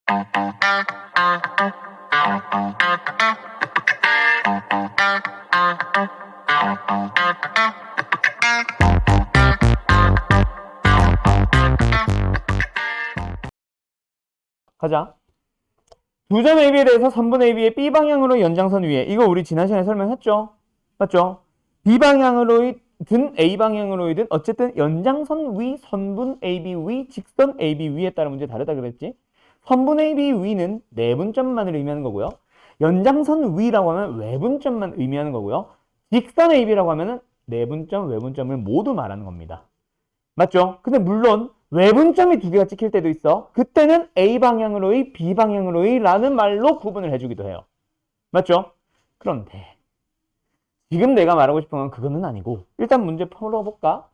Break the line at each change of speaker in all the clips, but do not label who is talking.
가자. 두 점 AB에 대해서 3분 AB의 B방향으로 연장선 위에, 이거 우리 지난 시간에 설명했죠? 맞죠? B방향으로든 A방향으로든 어쨌든 연장선 위, 선분 AB 위, 직선 AB 위에 따라 문제 다르다 그랬지? 선분 AB 위는 내분점만을 의미하는 거고요. 연장선 위라고 하면 외분점만 의미하는 거고요. 직선 AB라고 하면은 내분점, 외분점을 모두 말하는 겁니다. 맞죠? 근데 물론 외분점이 두 개가 찍힐 때도 있어. 그때는 A방향으로의, B방향으로의 라는 말로 구분을 해주기도 해요. 맞죠? 그런데 지금 내가 말하고 싶은 건 그거는 아니고 일단 문제 풀어볼까?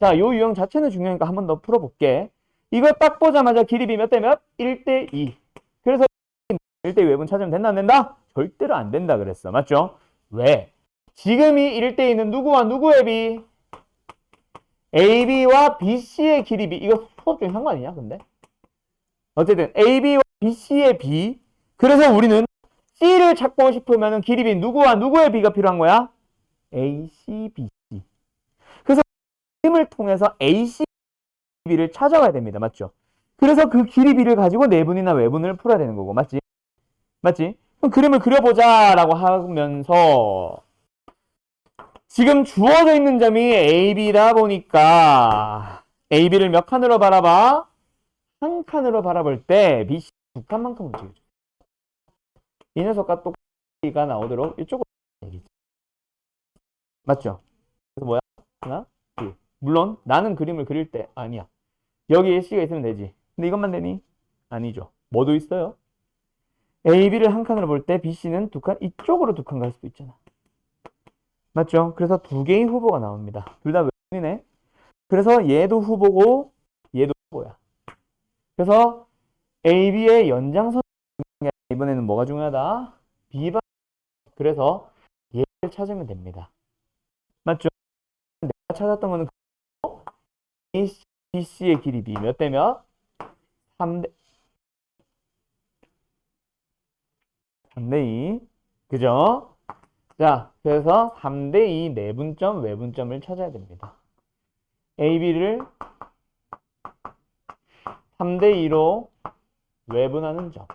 자, 요 유형 자체는 중요하니까 한 번 더 풀어볼게. 이거 딱 보자마자 길이 B 몇 대 몇? 1대 2. 그래서 1대 2 외분 찾으면 된다 안 된다? 절대로 안 된다 그랬어. 맞죠? 왜? 지금 이 1대 2는 누구와 누구의 B? AB와 BC의 길이 B. 이거 수업 중에 한 거 아니냐 근데? 어쨌든 AB와 BC의 B. 그래서 우리는 C를 찾고 싶으면 길이 B 누구와 누구의 B가 필요한 거야? AC, BC. 그래서 힘을 통해서 AC, B를 찾아와야 됩니다. 맞죠? 그래서 그 길이 B를 가지고 내분이나 외분을 풀어야 되는 거고. 맞지? 맞지? 그럼 그림을 그려보자 라고 하면서 지금 주어져 있는 점이 AB다 보니까 AB를 몇 칸으로 바라봐? 한 칸으로 바라볼 때 BC 두 칸만큼 움직여줘. 이 녀석과 똑같이가 나오도록 이쪽으로 얘기죠. 맞죠? 그래서 뭐야? 하나, 둘. 물론 나는 그림을 그릴 때 아니야. 여기에 C가 있으면 되지. 근데 이것만 되니? 아니죠. 뭐도 있어요? AB를 한 칸으로 볼 때 BC는 두 칸, 이쪽으로 두 칸 갈 수도 있잖아. 맞죠? 그래서 두 개의 후보가 나옵니다. 둘 다 외분이네. 그래서 얘도 후보고 얘도 후보야. 그래서 AB의 연장선 이번에는 뭐가 중요하다? B방. 그래서 얘를 찾으면 됩니다. 맞죠? 내가 찾았던 거는 AC, BC의 길이 B 몇 대 몇? 3대 2. 그죠? 자, 그래서 3대 2 내분점, 외분점을 찾아야 됩니다. AB를 3대 2로 외분하는 점.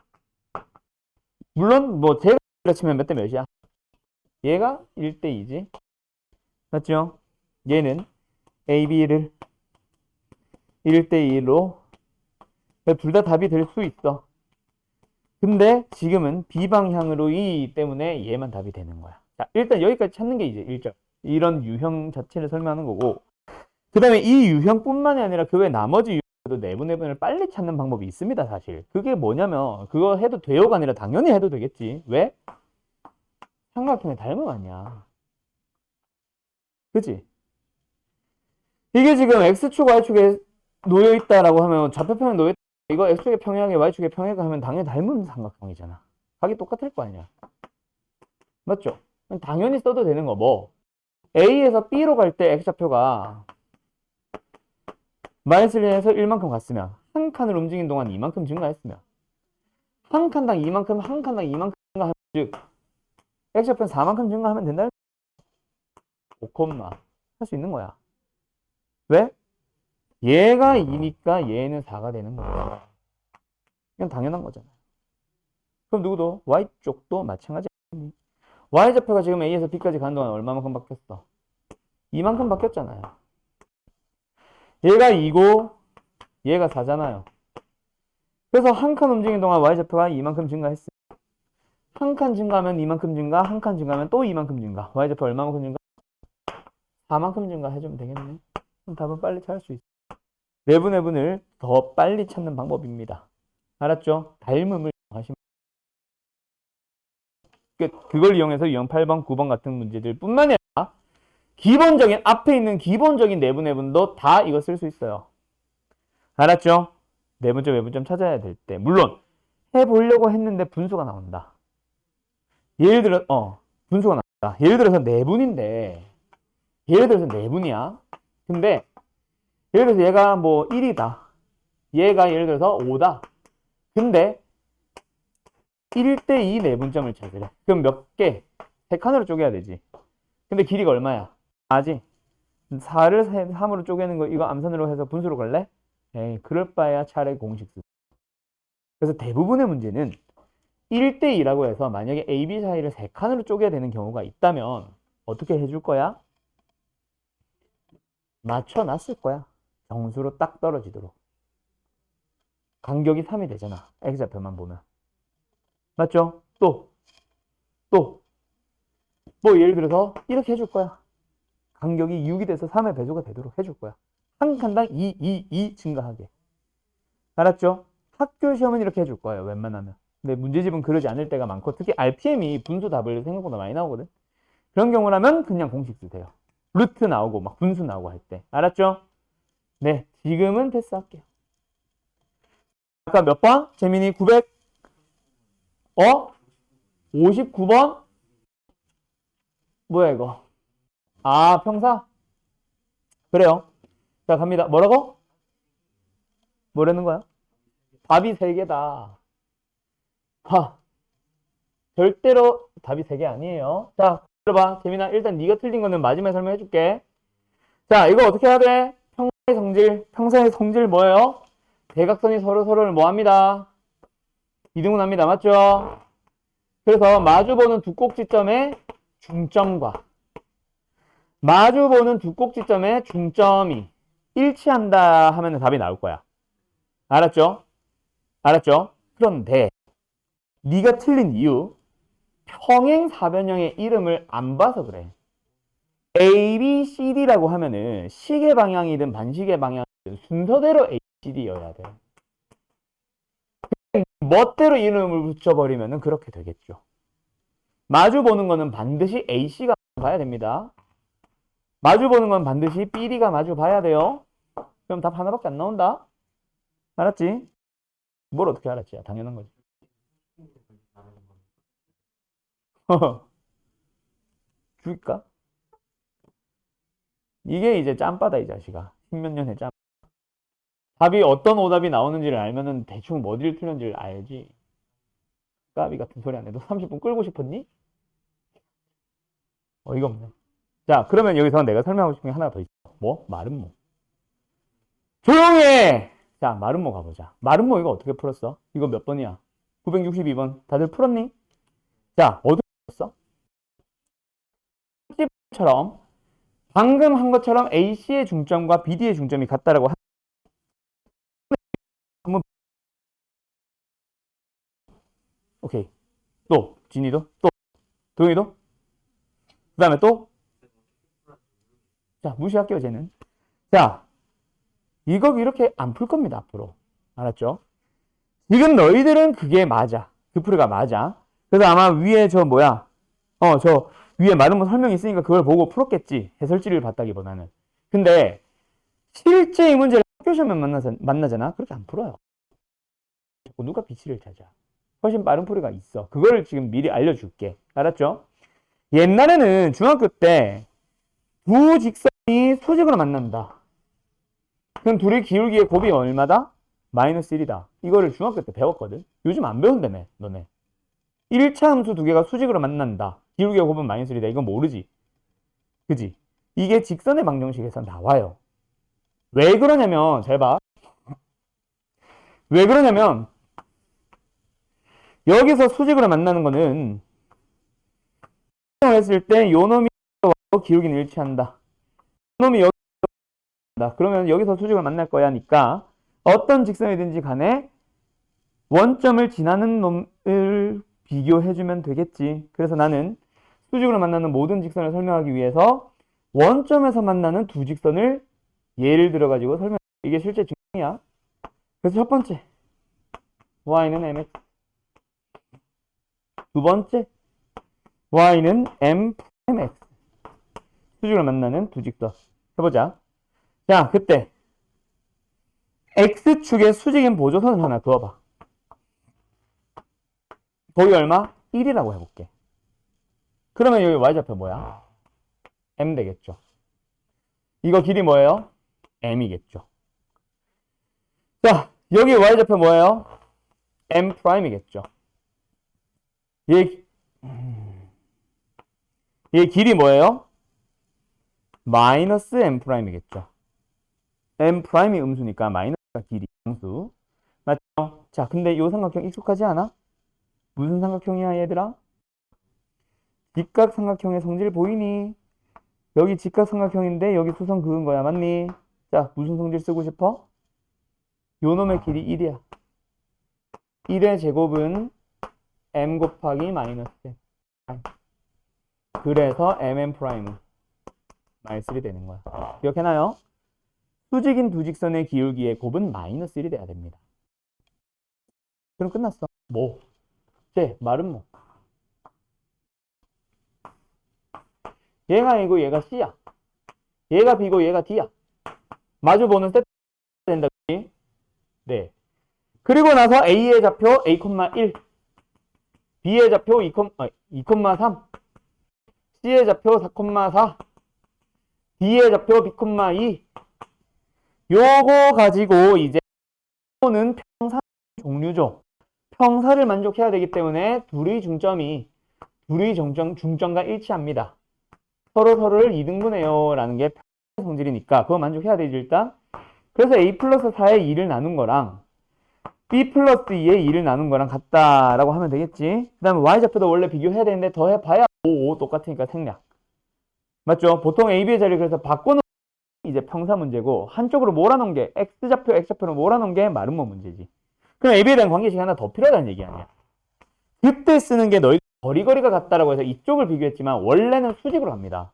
물론 뭐 제가 치면 몇 대 몇이야? 얘가 1대 2지. 맞죠? 얘는 AB를 1대 2로 둘 다 답이 될 수 있어. 근데 지금은 B방향으로이기 때문에 얘만 답이 되는 거야. 자, 일단 여기까지 찾는 게 이제 1절. 이런 유형 자체를 설명하는 거고, 그 다음에 이 유형뿐만이 아니라 그 외 나머지 유형도 내분을 빨리 찾는 방법이 있습니다, 사실. 그게 뭐냐면 그거 해도 돼요가 아니라 당연히 해도 되겠지. 왜? 삼각형의 닮음 아니야. 그치? 이게 지금 X축, Y축에 놓여있다라고 하면 좌표평에 놓여있다. 이거 X축의 평행하게 Y축의 평행하게 하면 당연히 닮은 삼각형이잖아. 각이 똑같을 거 아니야. 맞죠? 당연히 써도 되는 거 뭐? A에서 B로 갈 때 X좌표가 -1에서 1만큼 갔으면 한 칸을 움직인 동안 이만큼 증가했으면 한 칸당 이만큼, 한 칸당 이만큼 증가하면 즉 X좌표는 4만큼 증가하면 된다. 5, 할 수 있는 거야. 왜? 얘가 2니까 얘는 4가 되는 거야. 이건 당연한 거잖아. 그럼 누구도 Y쪽도 마찬가지. Y좌표가 지금 A에서 B까지 가는 동안 얼마만큼 바뀌었어? 이만큼 바뀌었잖아요. 얘가 2고 얘가 4잖아요. 그래서 한 칸 움직이는 동안 Y좌표가 이만큼 증가했어요. 한 칸 증가하면 이만큼 증가, 한 칸 증가하면 또 이만큼 증가. Y좌표 얼마만큼 증가? 4만큼 증가해주면 되겠네. 그럼 답은 빨리 찾을 수 있어. 내분을 더 빨리 찾는 방법입니다. 알았죠? 닮음을 이용하시면 그걸 이용해서 유형 8번, 9번 같은 문제들 뿐만이 아니라 기본적인 앞에 있는 기본적인 내분도 다 이거 쓸 수 있어요. 알았죠? 내분점, 외분점 찾아야 될 때 물론 해보려고 했는데 분수가 나온다. 예를 들어 분수가 나온다. 예를 들어서 내분인데 예를 들어서 내분이야. 근데 예를 들어서 얘가 뭐 1이다. 얘가 예를 들어서 5다. 근데 1대2 내분점을 찾으래. 그럼 몇 개? 3칸으로 쪼개야 되지. 근데 길이가 얼마야? 아지. 4를 3으로 쪼개는 거 이거 암산으로 해서 분수로 걸래? 에이, 그럴 바에야 차라리 공식 쓰. 그래서 대부분의 문제는 1대2라고 해서 만약에 A, B 사이를 3칸으로 쪼개야 되는 경우가 있다면 어떻게 해줄 거야? 맞춰놨을 거야. 정수로 딱 떨어지도록. 간격이 3이 되잖아. X좌표만 보면. 맞죠? 또. 뭐 예를 들어서 이렇게 해줄 거야. 간격이 6이 돼서 3의 배수가 되도록 해줄 거야. 한 칸당 2 증가하게. 알았죠? 학교 시험은 이렇게 해줄 거예요. 웬만하면. 근데 문제집은 그러지 않을 때가 많고 특히 RPM이 분수 답을 생각보다 많이 나오거든. 그런 경우라면 그냥 공식 쓰세요. 루트 나오고 막 분수 나오고 할 때. 알았죠? 네, 지금은 패스할게요. 아까 몇 번? 재민이 900? 59번? 뭐야 이거? 아, 평사? 그래요. 자, 갑니다. 뭐라고? 뭐라는 거야? 답이 3개다. 하, 절대로 답이 3개 아니에요. 자, 들어봐. 재민아, 일단 네가 틀린 거는 마지막에 설명해 줄게. 자, 이거 어떻게 해야 돼? 평사의 성질 뭐예요? 대각선이 서로를 뭐 합니다? 이등분합니다. 맞죠? 그래서 마주보는 두 꼭지점의 중점과 마주보는 두 꼭지점의 중점이 일치한다 하면 답이 나올 거야. 알았죠? 알았죠? 그런데 네가 틀린 이유 평행사변형의 이름을 안 봐서 그래. A, B, C, D라고 하면은 시계 방향이든 반시계 방향이든 순서대로 A, C, D여야 돼. 멋대로 이름을 붙여버리면은 그렇게 되겠죠. 마주 보는 거는 반드시 AC가 봐야 됩니다. 마주 보는 건 반드시 BD가 마주 봐야 돼요. 그럼 답 하나밖에 안 나온다. 알았지? 뭘 어떻게 알았지? 당연한 거지. 줄까? 이게 이제 짬바다 이 자식아. 십몇 년의 짬. 답이 어떤 오답이 나오는지를 알면은 대충 뭐 어디를 틀렸는지를 알지. 까비 같은 소리 안 해. 너 30분 끌고 싶었니? 어이가 없네. 자, 그러면 여기서 내가 설명하고 싶은 게 하나 더 있어. 뭐? 마름모. 조용히 해! 자, 마름모 가보자. 마름모 이거 어떻게 풀었어? 이거 몇 번이야? 962번. 다들 풀었니? 자, 어떻게 풀었어? 처럼 방금 한 것처럼 AC의 중점과 BD의 중점이 같다라고 한번 오케이. 또 진이도 또 도영이도 그 다음에 또 자, 무시할게요 쟤는. 자, 이거 이렇게 안 풀 겁니다 앞으로. 알았죠? 지금 너희들은 그게 맞아. 그 풀이가 맞아. 그래서 아마 위에 저 뭐야 저 위에 많은 거 설명이 있으니까 그걸 보고 풀었겠지. 해설지를 봤다기보다는. 근데 실제 이 문제를 학교 시험에 만나잖아. 그렇게 안 풀어요. 자꾸 누가 비치를 찾아. 훨씬 빠른 풀이가 있어. 그거를 지금 미리 알려줄게. 알았죠? 옛날에는 중학교 때 두 직선이 수직으로 만난다. 그럼 둘의 기울기의 곱이 얼마다? 마이너스 1이다. 이거를 중학교 때 배웠거든. 요즘 안 배운다며 너네. 1차 함수 두 개가 수직으로 만난다. 기울기의 곱은 마이너스 1이다. 이건 모르지. 그지? 이게 직선의 방정식에서 나와요. 왜 그러냐면 잘 봐. 왜 그러냐면 여기서 수직으로 만나는 거는 했을 때 요 놈이 기울기는 일치한다. 요 놈이 여기 그러면 여기서 수직을 만날 거야니까 어떤 직선이든지 간에 원점을 지나는 놈을 비교해주면 되겠지. 그래서 나는 수직으로 만나는 모든 직선을 설명하기 위해서 원점에서 만나는 두 직선을 예를 들어가지고 설명. 이게 실제 증명이야. 그래서 첫 번째 y는 mx, 두 번째 y는 m'x. 수직으로 만나는 두 직선 해보자. 자, 그때 x축에 수직인 보조선을 하나 그어봐. 거기 얼마? 1이라고 해볼게. 그러면 여기 y좌표 뭐야? m 되겠죠. 이거 길이 뭐예요? m이겠죠. 자, 여기 y좌표 뭐예요? m'이겠죠. 얘, 얘 길이 뭐예요? 마이너스 m 프라임이겠죠. m 프라임이 음수니까 마이너스가 길이 양수. 맞죠? 자, 근데 이 삼각형 익숙하지 않아? 무슨 삼각형이야, 얘들아? 직각삼각형의 성질 보이니? 여기 직각삼각형인데 여기 수선 그은 거야, 맞니? 자, 무슨 성질 쓰고 싶어? 요 놈의 길이 1이야. 1의 제곱은 m 곱하기 마이너스 m. 그래서 mn 프라임은 마이너스 1이 되는 거야. 기억해놔요? 수직인 두 직선의 기울기의 곱은 마이너스 1이 돼야 됩니다. 그럼 끝났어. 뭐? 말은 뭐? 얘가 A고 얘가 C야. 얘가 B고 얘가 D야. 마주보는 세트 된다. 네. 그리고 나서 A의 좌표 A,1, B의 좌표 2,3, C의 좌표 4,4, D의 좌표 B,2. 요거 가지고 이제 는 평사 종류죠. 평사를 만족해야 되기 때문에 둘의 중점과 일치합니다. 서로를 2등분해요 라는 게 성질이니까 그거 만족해야 되지 일단. 그래서 A 플러스 4의 2를 나눈 거랑 B 플러스 2의 2를 나눈 거랑 같다라고 하면 되겠지. 그 다음에 Y좌표도 원래 비교해야 되는데 더해봐야 5 똑같으니까 생략. 맞죠? 보통 A, B의 자리를 그래서 바꿔놓은 이제 평사 문제고 한쪽으로 몰아놓은 게 X좌표, X좌표로 몰아놓은 게 마름모 문제지. 그럼 A, B에 대한 관계식이 하나 더 필요하다는 얘기 아니야. 그때 쓰는 게 너희 거리가 같다라고 해서 이쪽을 비교했지만 원래는 수직으로 합니다.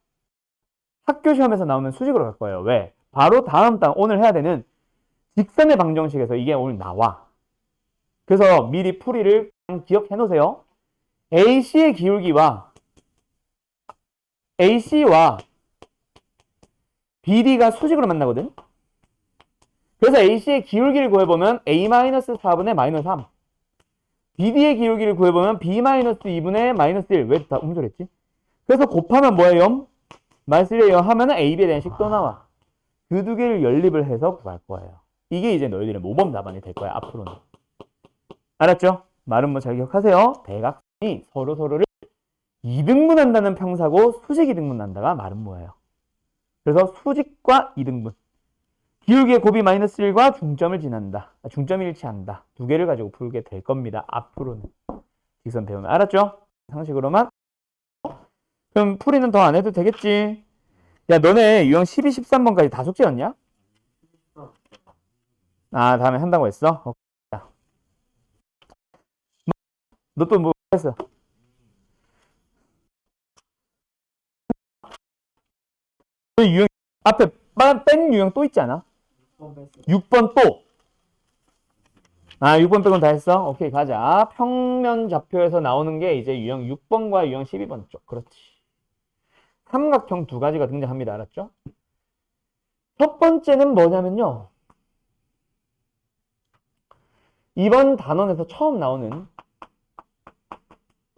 학교 시험에서 나오면 수직으로 갈 거예요. 왜? 바로 다음 달 오늘 해야 되는 직선의 방정식에서 이게 오늘 나와. 그래서 미리 풀이를 기억해 놓으세요. AC의 기울기와 AC와 BD가 수직으로 만나거든. 그래서 AC의 기울기를 구해보면 A-4분의 마이너스 3, BD의 기울기를 구해보면 B-2분의 마이너스 1. 왜 다 음절했지? 그래서 곱하면 뭐예요? 마이너스 1이에요 하면은 AB에 대한 식도 나와. 그 두 개를 연립을 해서 구할 거예요. 이게 이제 너희들의 모범 답안이 될 거야 앞으로는. 알았죠? 말은 뭐 잘 기억하세요. 대각선이 서로를 2등분한다는 평사고 수직 2등분한다가 말은 뭐예요? 그래서 수직과 2등분. 기울기의 곱이 마이너스 1과 중점을 지난다. 중점이 일치한다. 두 개를 가지고 풀게 될 겁니다. 앞으로는. 직선 배우면. 알았죠? 상식으로만. 그럼 풀이는 더 안 해도 되겠지? 야, 너네 유형 12, 13번까지 다 숙제였냐? 아, 다음에 한다고 했어? 너 또 뭐 했어? 유형 앞에 뺀 유형 또 있지 않아? 6번 또. 아, 6번 빼곤 다 했어? 오케이, 가자. 평면 좌표에서 나오는 게 이제 유형 6번과 유형 12번 쪽. 그렇지. 삼각형 두 가지가 등장합니다. 알았죠? 첫 번째는 뭐냐면요. 이번 단원에서 처음 나오는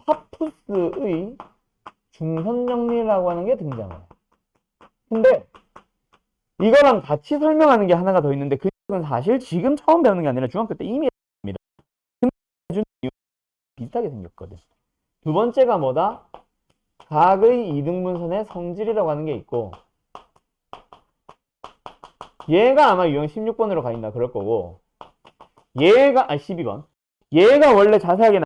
파푸스의 중선정리라고 하는 게 등장해요. 근데 이거랑 같이 설명하는 게 하나가 더 있는데 그건 사실 지금 처음 배우는 게 아니라 중학교 때 이미 했습니다. 근데 비슷하게 생겼거든. 두 번째가 뭐다? 각의 이등분선의 성질이라고 하는 게 있고 얘가 아마 유형 16번으로 가인다 그럴 거고 얘가 12번 얘가 원래 자세하게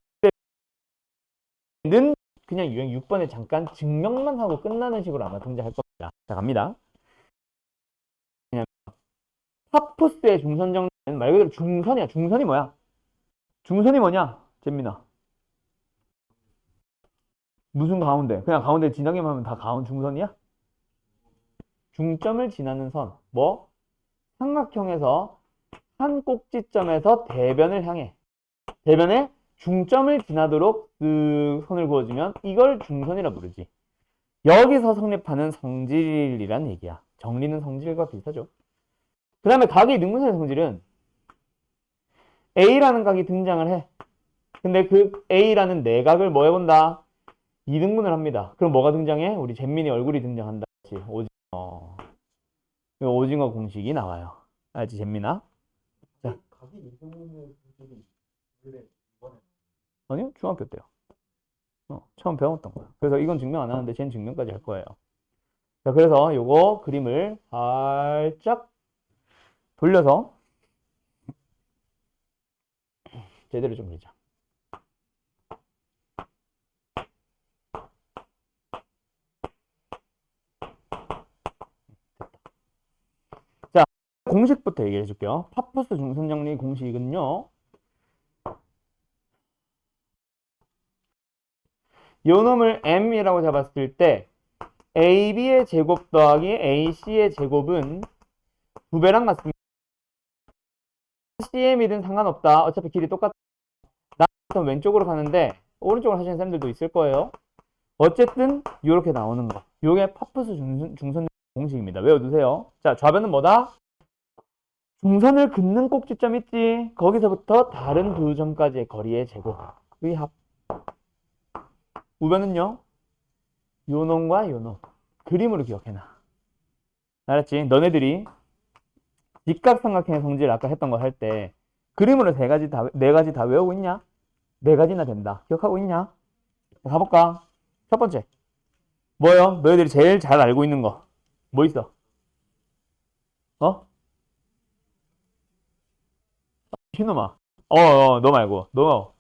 나는 그냥 유형 6번에 잠깐 증명만 하고 끝나는 식으로 아마 등장할 겁니다. 자, 갑니다. 파푸스의 중선정리는 말 그대로 중선이야. 중선이 뭐야? 중선이 뭐냐? 잼민아. 무슨 가운데? 그냥 가운데 지나기만 하면 다 가운 중선이야? 중점을 지나는 선. 뭐? 삼각형에서 한 꼭지점에서 대변을 향해. 대변에 중점을 지나도록 그 선을 그어주면 이걸 중선이라 부르지. 여기서 성립하는 성질이란 얘기야. 정리는 성질과 비슷하죠. 그 다음에 각의 능분선의 성질은 A라는 각이 등장을 해. 근데 그 A라는 내각을 뭐 해본다? 2등분을 합니다. 그럼 뭐가 등장해? 우리 잼민이 얼굴이 등장한다. 오징어. 오징어 공식이 나와요. 알지, 잼민아? 자. 각이 2등분의 성질이 원래 이번에. 아니요, 중학교 때요. 처음 배웠던 거야. 그래서 이건 증명 안 하는데 쟤는 증명까지 할 거예요. 자, 그래서 요거 그림을 살짝 돌려서 제대로 좀 그리자. 자, 공식부터 얘기해 줄게요. 파푸스 중선 정리 공식은요. 요 놈을 m이라고 잡았을 때 ab의 제곱 더하기 ac의 제곱은 2배랑 같습니다. cm이든 상관없다. 어차피 길이 똑같다. 나는 왼쪽으로 가는데 오른쪽으로 하시는 사람들도 있을 거예요. 어쨌든 이렇게 나오는 거. 요게 파푸스 중선 공식입니다. 외워두세요. 자, 좌변은 뭐다? 중선을 긋는 꼭지점 있지? 거기서부터 다른 두 점까지의 거리의 제곱의 합. 우변은요? 요놈과 요놈. 그림으로 기억해놔. 알았지? 너네들이 직각삼각형의 성질 아까 했던 거 할 때 그림으로 네 가지 다 외우고 있냐? 네 가지나 된다. 기억하고 있냐? 가볼까? 첫 번째. 뭐요? 너희들이 제일 잘 알고 있는 거. 뭐 있어? 이놈아. 너 말고. 너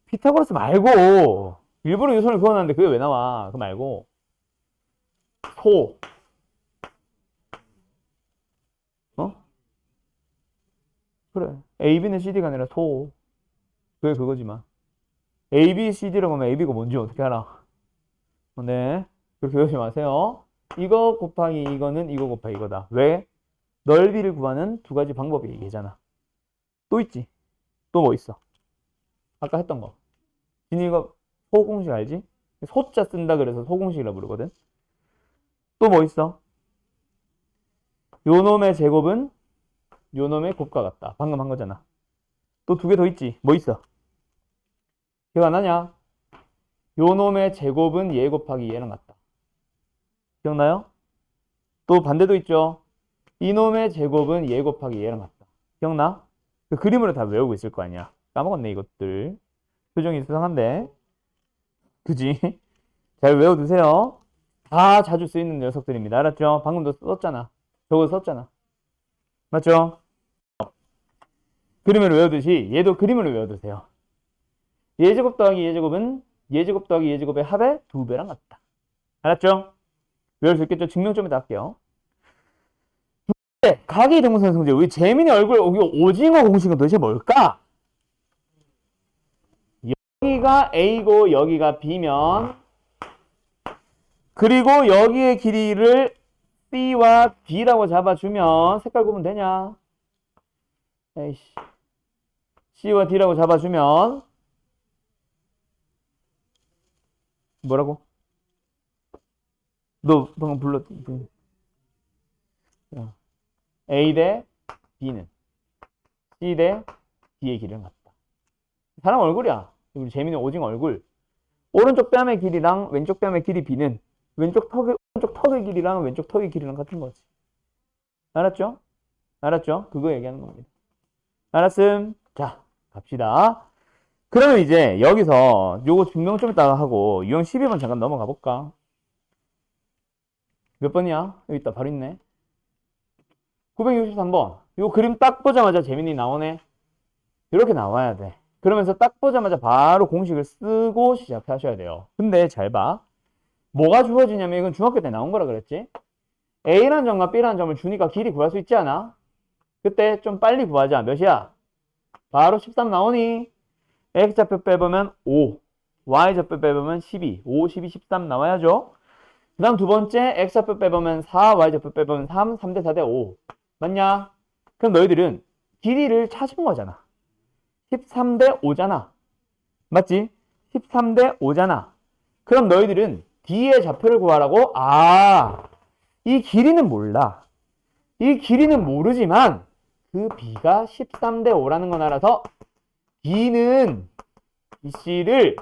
피타고라스 말고. 일부러 유선을 그어놨는데 그게 왜 나와? 그거 말고. 소. 그래. AB는 CD가 아니라 소. 그게 그거지만. A, B, CD라고 하면 AB가 뭔지 어떻게 알아? 네. 그렇게 외우지 마세요. 이거 곱하기 이거는 이거 곱하기 이거다. 왜? 넓이를 구하는 두 가지 방법이 얘기잖아. 또 있지? 또 뭐 있어? 아까 했던 거. 진이 이거 소공식 알지? 소자 쓴다 그래서 소공식이라 부르거든. 또 뭐 있어? 요놈의 제곱은 요놈의 곱과 같다. 방금 한 거잖아. 또 두 개 더 있지? 뭐 있어? 기억 안 나냐? 요놈의 제곱은 얘 곱하기 얘랑 같다. 기억나요? 또 반대도 있죠? 이놈의 제곱은 얘 곱하기 얘랑 같다. 기억나? 그 그림으로 다 외우고 있을 거 아니야. 까먹었네 이것들. 표정이 수상한데. 그지? 잘 외워두세요. 다 자주 쓰이는 녀석들입니다. 알았죠? 방금도 썼잖아. 저거 썼잖아. 맞죠? 그림으로 외우듯이 얘도 그림으로 외워두세요. 예제곱 더하기 예제곱은 예제곱 더하기 예제곱의 합의 2배랑 같다. 알았죠? 외울 수 있겠죠? 증명 좀 이따 할게요. 각의 이등분선 성질. 우리 재민이 얼굴 여기 오징어 공식은 도대체 뭘까? 여기가 A고 여기가 B면 그리고 여기의 길이를 C와 D라고 잡아주면 색깔 구분 되냐? 에이씨. C와 D라고 잡아주면 뭐라고? 너 방금 불렀지? A 대 B는 C 대 D의 길이랑 같다. 사람 얼굴이야. 우리 재민이 오징어 얼굴. 오른쪽 뺨의 길이랑 왼쪽 뺨의 길이 B는 오른쪽 턱의 길이랑 왼쪽 턱의 길이랑 같은 거지. 알았죠? 알았죠? 그거 얘기하는 겁니다. 알았음? 자, 갑시다. 그러면 이제 여기서 요거 증명 좀 이따가 하고 유형 12번 잠깐 넘어가 볼까? 몇 번이야? 여기 있다. 바로 있네. 963번. 요 그림 딱 보자마자 재민이 나오네. 이렇게 나와야 돼. 그러면서 딱 보자마자 바로 공식을 쓰고 시작하셔야 돼요. 근데 잘 봐. 뭐가 주어지냐면 이건 중학교 때 나온 거라 그랬지? A라는 점과 B라는 점을 주니까 길이 구할 수 있지 않아? 그때 좀 빨리 구하자. 몇이야? 바로 13 나오니? X좌표 빼보면 5, Y좌표 빼보면 12, 5, 12, 13 나와야죠? 그 다음 두 번째 X좌표 빼보면 4, Y좌표 빼보면 3, 3대 4대 5 맞냐? 그럼 너희들은 길이를 찾은 거잖아. 13대 5잖아. 맞지? 13대 5잖아. 그럼 너희들은 D의 좌표를 구하라고? 이 길이는 몰라. 이 길이는 모르지만 그 B가 13대 5라는 건 알아서 D는 BC를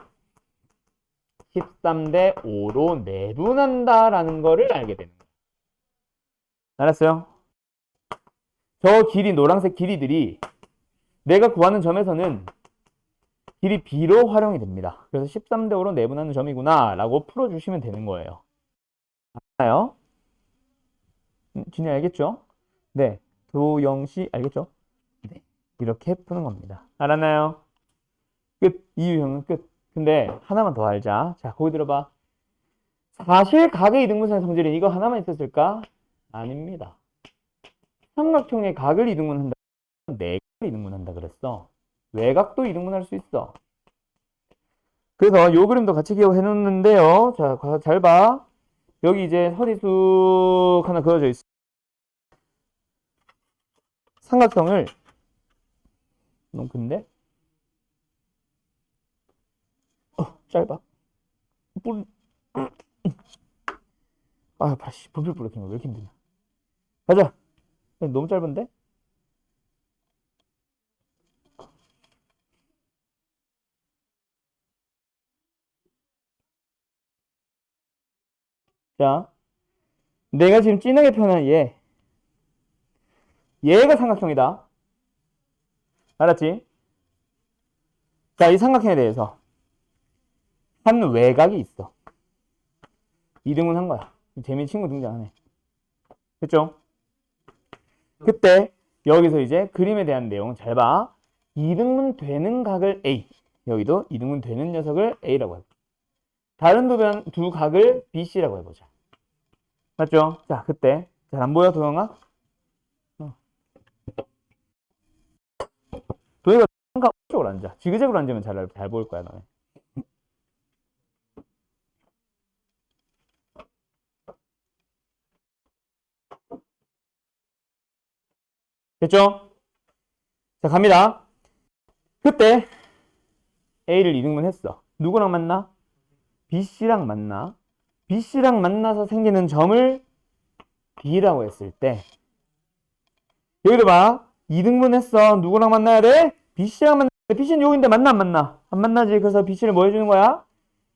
13대 5로 내분한다라는 거를 알게 되는 거야. 알았어요? 저 길이, 노란색 길이들이 내가 구하는 점에서는 길이 B로 활용이 됩니다. 그래서 13대 5로 내분하는 점이구나 라고 풀어주시면 되는 거예요. 알아요? 진이 알겠죠? 네. 도영씨 알겠죠? 네. 이렇게 푸는 겁니다. 알았나요? 끝. 이 유형은 끝. 근데 하나만 더 알자. 자, 거기 들어봐. 사실 각의 이등분선의 성질은 이거 하나만 있었을까? 아닙니다. 삼각형의 각을 이등분한다. 내각을 이등분한다 그랬어. 외곽도 이등분할 수 있어. 그래서 요 그림도 같이 기억해 놓는데요. 자, 잘 봐. 여기 이제 서리수 하나 그어져 있어. 삼각형을 너무 큰데? 짧아. 아, 다시 불필 부러뜨린 거 왜 이렇게 힘드냐. 가자. 너무 짧은데? 자, 내가 지금 진하게 표현한 얘가 삼각형이다. 알았지? 자, 이 삼각형에 대해서 한 외곽이 있어. 이등분 한 거야. 재미있는 친구 등장하네. 됐죠? 그때 여기서 이제 그림에 대한 내용 잘 봐. 이등분 되는 각을 A. 여기도 이등분 되는 녀석을 A라고 해보자. 다른 두 각을 BC라고 해보자. 맞죠? 자, 그때 잘 안 보여, 도영아? 도영이가 삼각 쪽으로 앉아. 지그재그로 앉으면 잘 보일 거야, 너네. 됐죠? 자, 갑니다. 그때 A를 이등분 했어. 누구랑 만나? BC랑 만나. BC랑 만나서 생기는 점을 B라고 했을 때 여기도 봐. 이등분 했어. 누구랑 만나야 돼? BC랑 만나야 돼. BC는 여기인데 만나 안 만나? 안 만나지. 그래서 BC를 뭐 해주는 거야?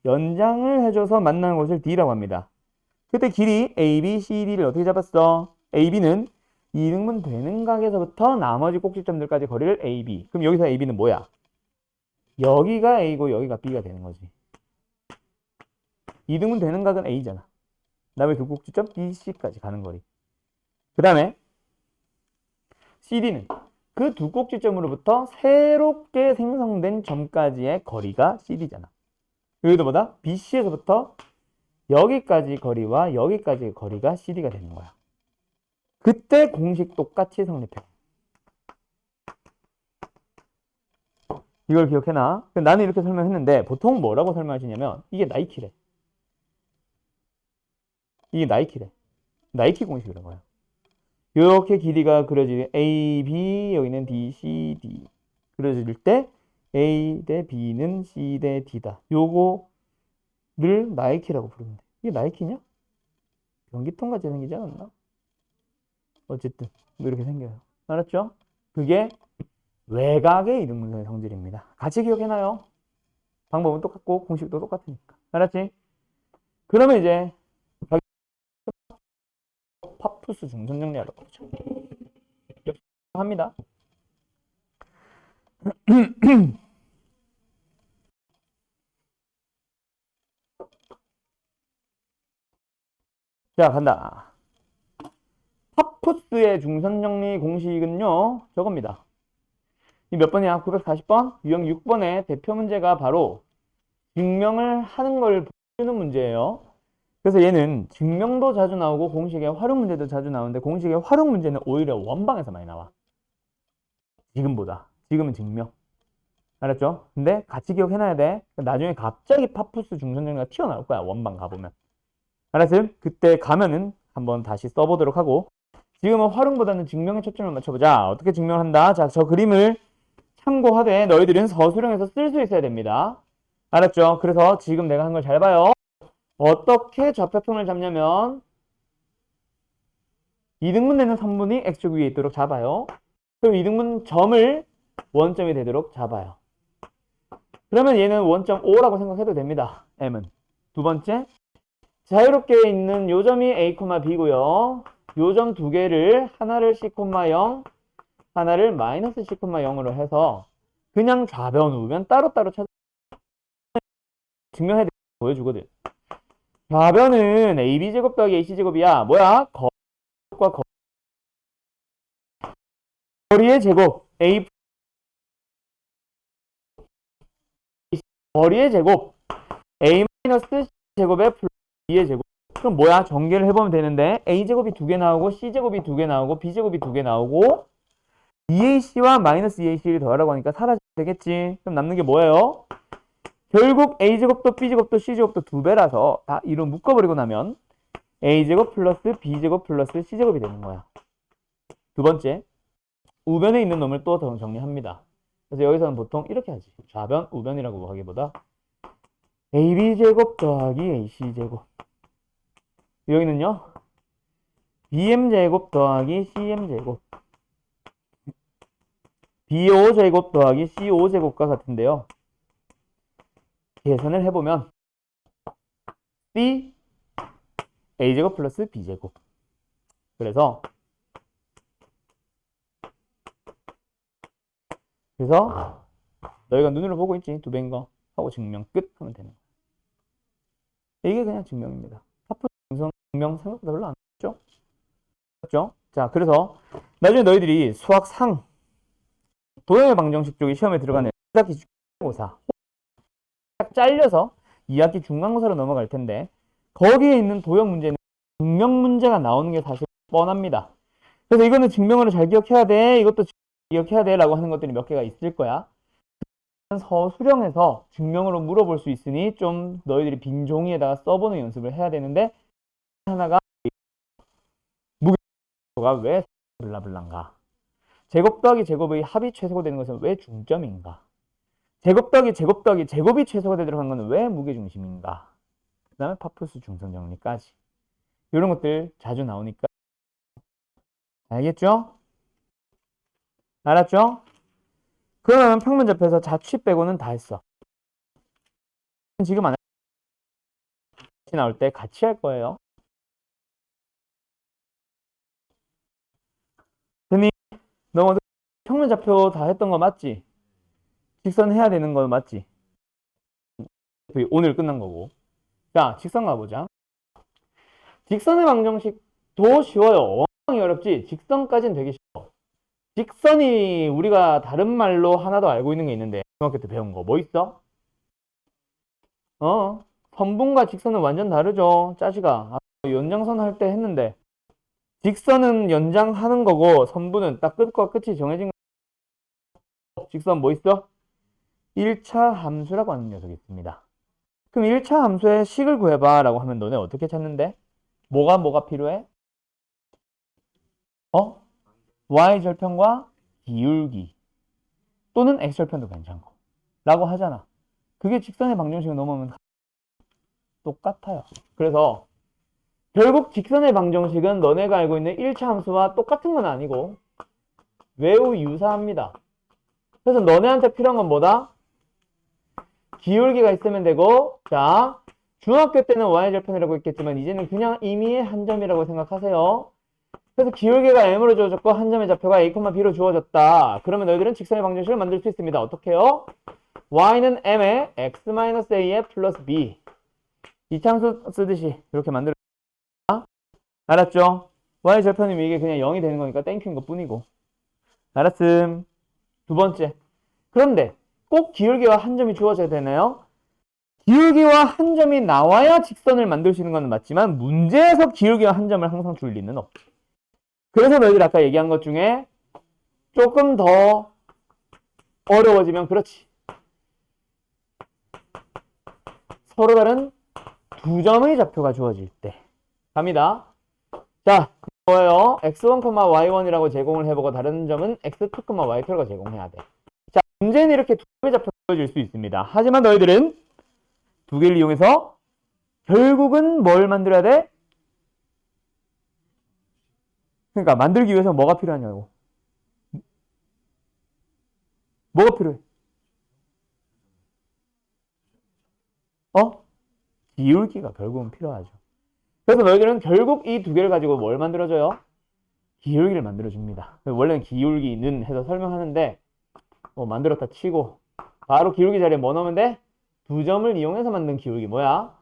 연장을 해줘서 만나는 곳을 D라고 합니다. 그때 길이 A, B, C, D를 어떻게 잡았어? A, B는 이등분 되는 각에서부터 나머지 꼭지점들까지 거리를 A, B. 그럼 여기서 A, B는 뭐야? 여기가 A고 여기가 B가 되는 거지. 이등분 되는 각은 A잖아. 그다음에 그 꼭지점 B, C까지 가는 거리. 그 다음에 CD는 그 두 꼭지점으로부터 새롭게 생성된 점까지의 거리가 CD잖아. 여기도 보다 BC에서부터 여기까지 거리와 여기까지의 거리가 CD가 되는 거야. 그때 공식 똑같이 성립해. 이걸 기억해놔. 나는 이렇게 설명했는데 보통 뭐라고 설명하시냐면 이게 나이키래. 이게 나이키래. 나이키 공식이라고 해요. 이렇게 길이가 그려질 A, B, 여기는 D, C, D 그려질 때 A 대 B는 C 대 D다. 요거를 나이키라고 부르는데 이게 나이키냐? 변기통 같이 생기지 않았나? 어쨌든 뭐 이렇게 생겨요. 알았죠? 그게 외곽의 이등분선의 성질입니다. 같이 기억해놔요. 방법은 똑같고 공식도 똑같으니까. 알았지? 그러면 이제 파푸스 중선 정리하러 가보죠. 합니다. 자, 간다. 파푸스의 중선 정리 공식은요, 저겁니다. 이 몇 번이야? 940번? 유형 6번의 대표 문제가 바로 증명을 하는 걸 보여주는 문제예요. 그래서 얘는 증명도 자주 나오고 공식의 활용 문제도 자주 나오는데 공식의 활용 문제는 오히려 원방에서 많이 나와. 지금보다. 지금은 증명. 알았죠? 근데 같이 기억해놔야 돼. 나중에 갑자기 파푸스 중선 정리가 튀어나올 거야. 원방 가보면. 알았지? 그때 가면은 한번 다시 써보도록 하고 지금은 활용보다는 증명에 초점을 맞춰보자. 어떻게 증명을 한다? 자, 저 그림을 참고하되 너희들은 서술형에서 쓸 수 있어야 됩니다. 알았죠? 그래서 지금 내가 한 걸 잘 봐요. 어떻게 좌표평을 잡냐면 이등분 되는 선분이 x축 위에 있도록 잡아요. 그럼 이등분 점을 원점이 되도록 잡아요. 그러면 얘는 원점 O라고 생각해도 됩니다. M은. 두 번째, 자유롭게 있는 요 점이 A, B고요. 요 점 두 개를 하나를 C, 0, 하나를 마이너스 C, 0으로 해서 그냥 좌변, 우변 따로따로 찾아 증명해 보여주거든. 좌변은 AB제곱 더하기 AC제곱이야. 뭐야? 거리과 거리의 제곱. 거리의 제곱. A 마이너스 C제곱의 플러스 B의 제곱. 그럼 뭐야? 전개를 해보면 되는데 A제곱이 2개 나오고 C제곱이 2개 나오고 B제곱이 2개 나오고 EAC와 마이너스 EAC를 더하라고 하니까 사라지면 되겠지. 그럼 남는 게 뭐예요? 결국 A제곱도 B제곱도 C제곱도 2배라서 다 이로 묶어버리고 나면 A제곱 플러스 B제곱 플러스 C제곱이 되는 거야. 두 번째, 우변에 있는 놈을 또 정리합니다. 그래서 여기서는 보통 이렇게 하지. 좌변, 우변이라고 하기보다 AB제곱 더하기 AC제곱. 여기는요, BM제곱 더하기 CM제곱. BO제곱 더하기 CO제곱과 같은데요. 계산을 해보면 C A제곱 플러스 B제곱. 그래서 너희가 눈으로 보고 있지. 2배인 거 하고 증명 끝 하면 되는 거야. 이게 그냥 증명입니다. 파프 증명 생각보다 별로 안 어렵죠? 맞죠? 자, 그래서 나중에 너희들이 수학 상 도형의 방정식 쪽에 시험에 들어가는 1학기 중간고사 딱 잘려서 2학기 중간고사로 넘어갈 텐데 거기에 있는 도형 문제는 증명 문제가 나오는 게 사실 뻔합니다. 그래서 이거는 증명으로 잘 기억해야 돼. 이것도 기억해야 돼. 라고 하는 것들이 몇 개가 있을 거야. 서술형에서 증명으로 물어볼 수 있으니 좀 너희들이 빈 종이에다가 써보는 연습을 해야 되는데 하나가 무게가 왜 블라블라인가? 제곱 더하기 제곱의 합이 최소가 되는 것은 왜 중점인가? 제곱 더하기 제곱 더하기 제곱이 최소가 되도록 한 것은 왜 무게중심인가? 그 다음에 파푸스 중성 정리까지. 이런 것들 자주 나오니까 알겠죠? 알았죠? 그러면 평면 잡혀서 자취 빼고는 다 했어. 지금 안 나올 때 같이 할 거예요. 근데 너 먼저 평면 좌표 다 했던 거 맞지? 직선 해야 되는 거 맞지? 오늘 끝난 거고. 자, 직선 가보자. 직선의 방정식도 쉬워요. 엉망이 어렵지? 직선까지는 되게 쉬워. 직선이 우리가 다른 말로 하나 더 알고 있는 게 있는데 중학교 때 배운 거 뭐 있어? 선분과 직선은 완전 다르죠. 짜지가. 연장선 할 때 했는데 직선은 연장하는 거고 선분은 딱 끝과 끝이 정해진 거. 직선 뭐 있어? 1차 함수라고 하는 녀석이 있습니다. 그럼 1차 함수의 식을 구해봐 라고 하면 너네 어떻게 찾는데? 뭐가 필요해? y절편과 기울기 또는 x절편도 괜찮고 라고 하잖아. 그게 직선의 방정식을 넘으면 똑같아요. 그래서 결국 직선의 방정식은 너네가 알고 있는 1차 함수와 똑같은 건 아니고 매우 유사합니다. 그래서 너네한테 필요한 건 뭐다? 기울기가 있으면 되고, 자, 중학교 때는 y절편이라고 했겠지만 이제는 그냥 임의의 한 점이라고 생각하세요. 그래서 기울기가 m으로 주어졌고 한 점의 좌표가 a, b로 주어졌다. 그러면 너희들은 직선의 방정식을 만들 수 있습니다. 어떻게 해요? y는 m에 x-a에 플러스 b. 이차함수 쓰듯이 이렇게 만들어. 알았죠? y절편이면 이게 그냥 0이 되는 거니까 땡큐인 것 뿐이고. 알았음. 두 번째. 그런데 꼭 기울기와 한 점이 주어져야 되나요? 기울기와 한 점이 나와야 직선을 만들 수 있는 건 맞지만 문제에서 기울기와 한 점을 항상 줄 리는 없지. 그래서 너희들 아까 얘기한 것 중에 조금 더 어려워지면 그렇지. 서로 다른 두 점의 좌표가 주어질 때. 갑니다. 자, 뭐예요? x1, y1이라고 제공을 해보고 다른 점은 x2, y2라고 제공해야 돼. 자, 문제는 이렇게 두 점의 좌표가 주어질 수 있습니다. 하지만 너희들은 두 개를 이용해서 결국은 뭘 만들어야 돼? 그러니까 만들기 위해서 뭐가 필요하냐고. 뭐가 필요해? 기울기가 결국은 필요하죠. 그래서 너희들은 결국 이 두 개를 가지고 뭘 만들어줘요? 기울기를 만들어줍니다. 원래는 기울기는 해서 설명하는데 뭐 만들었다 치고 바로 기울기 자리에 뭐 넣으면 돼? 두 점을 이용해서 만든 기울기 뭐야?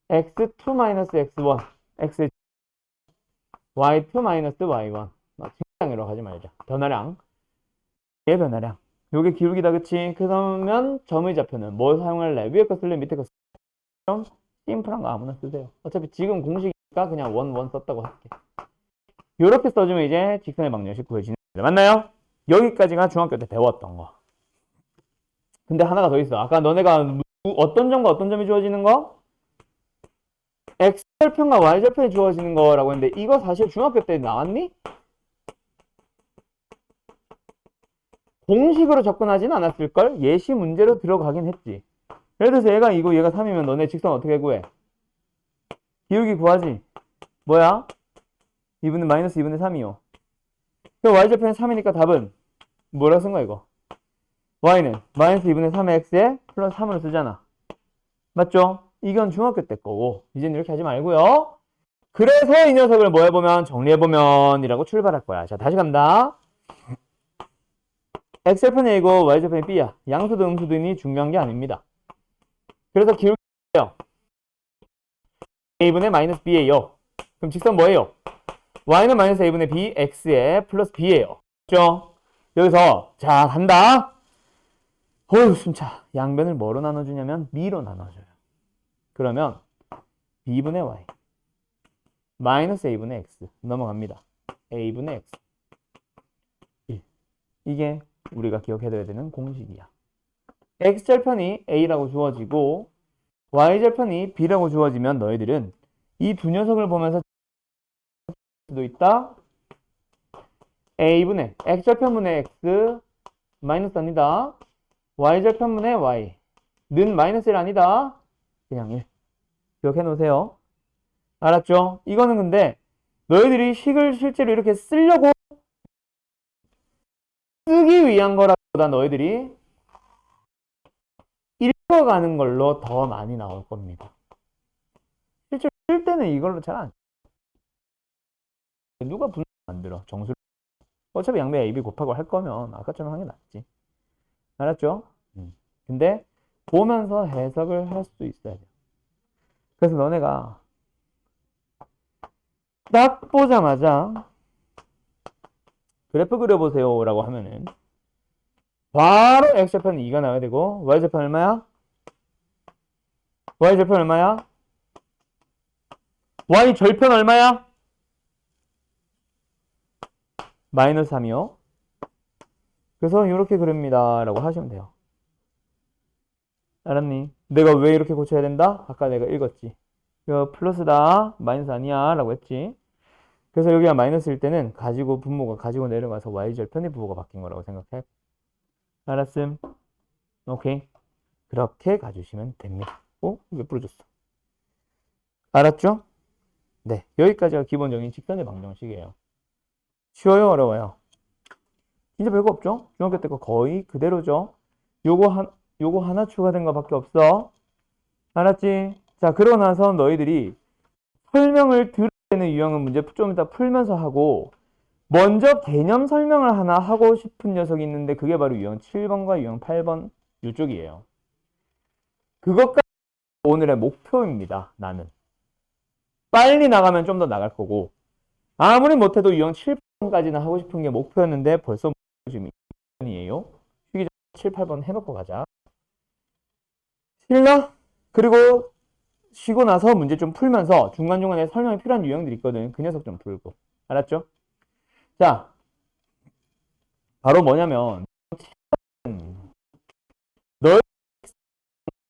x2-x1 x y2-y1 측량으로 가지 말자. 변화량 얘 변화량 요게 기울기다 그치? 그러면 점의 좌표는 뭘 사용할래? 위에 거 쓸래? 밑에 거 쓸래? 심플한 거 아무나 쓰세요. 어차피 지금 공식이니까 그냥 원 썼다고 할게. 요렇게 써주면 이제 직선의 방정식 구해지는 거죠. 맞나요? 여기까지가 중학교 때 배웠던 거. 근데 하나가 더 있어. 아까 너네가 어떤 점과 어떤 점이 주어지는 거? x절편과 y절편이 주어지는 거라고 했는데 이거 사실 중학교 때 나왔니? 공식으로 접근하진 않았을걸? 예시 문제로 들어가긴 했지. 예를 들어서 얘가 3이면 너네 직선 어떻게 구해? 기울기 구하지. 뭐야? 2분의 마이너스 2분의 3이요. 그럼 y절편이 3이니까 답은 뭐라 쓴 거야 이거? y는 마이너스 2분의 3의 x에 플러스 3으로 쓰잖아. 맞죠? 이건 중학교 때 거고 이제는 이렇게 하지 말고요. 그래서 이 녀석을 뭐 해보면 정리해보면 이라고 출발할 거야. 자 다시 간다. x절편이 A고 y절편이 B야. 양수도 음수도니 중요한 게 아닙니다. 그래서 기울기예요. A분의 마이너스 B예요. 그럼 직선 뭐예요? y는 마이너스 A분의 B, x에 플러스 B예요. 그렇죠? 여기서 자 간다. 어휴 숨차. 양변을 뭐로 나눠주냐면 미로 나눠줘요. 그러면 B분의 Y 마이너스 A분의 X 넘어갑니다. A분의 X 1. 이게 우리가 기억해둬야 되는 공식이야. X절편이 A라고 주어지고 Y절편이 B라고 주어지면 너희들은 이 두 녀석을 보면서 수도 있다. A분의 X절편분의 X 마이너스 아니다. Y절편분의 Y 는 마이너스 1 아니다. 그냥 1. 기억해 놓으세요. 알았죠? 이거는 근데 너희들이 식을 실제로 이렇게 쓰려고 쓰기 위한 거라보다 너희들이 읽어가는 걸로 더 많이 나올 겁니다. 실제로 쓸 때는 이걸로 잘 안 누가 분수 만들어 정수 어차피 양배 A, B 곱하고 할 거면 아까처럼 하는 게 낫지. 알았죠? 근데 보면서 해석을 할 수 있어야 돼. 그래서 너네가 딱 보자마자 그래프 그려보세요 라고 하면은 바로 X절편 2가 나와야 되고 Y절편 얼마야? Y절편 얼마야? Y절편 얼마야? 마이너스 3이요. 그래서 이렇게 그립니다 라고 하시면 돼요. 알았니? 내가 왜 이렇게 고쳐야 된다? 아까 내가 읽었지. 이거 플러스다 마이너스 아니야 라고 했지. 그래서 여기가 마이너스일 때는 가지고 분모가 가지고 내려가서 Y절편의 부호가 바뀐 거라고 생각해. 알았음? 오케이. 그렇게 가주시면 됩니다. 왜 부러졌어? 알았죠? 네. 여기까지가 기본적인 직선의 방정식이에요. 쉬워요? 어려워요? 진짜 별거 없죠? 중학교 때 거 거의 그대로죠? 요거 하나 추가된 거밖에 없어. 알았지? 자, 그러고 나서 너희들이 설명을 들어야 되는 유형은 문제 좀 이따 풀면서 하고 먼저 개념 설명을 하나 하고 싶은 녀석이 있는데 그게 바로 유형 7번과 유형 8번 이쪽이에요. 그것까지 오늘의 목표입니다. 나는. 빨리 나가면 좀 더 나갈 거고 아무리 못해도 유형 7번까지는 하고 싶은 게 목표였는데 벌써 지금 2번이에요. 쉬기 전에 7, 8번 해놓고 가자. 실나? 그리고 쉬고 나서 문제 좀 풀면서 중간중간에 설명이 필요한 유형들이 있거든. 그 녀석 좀 풀고. 알았죠? 자, 바로 뭐냐면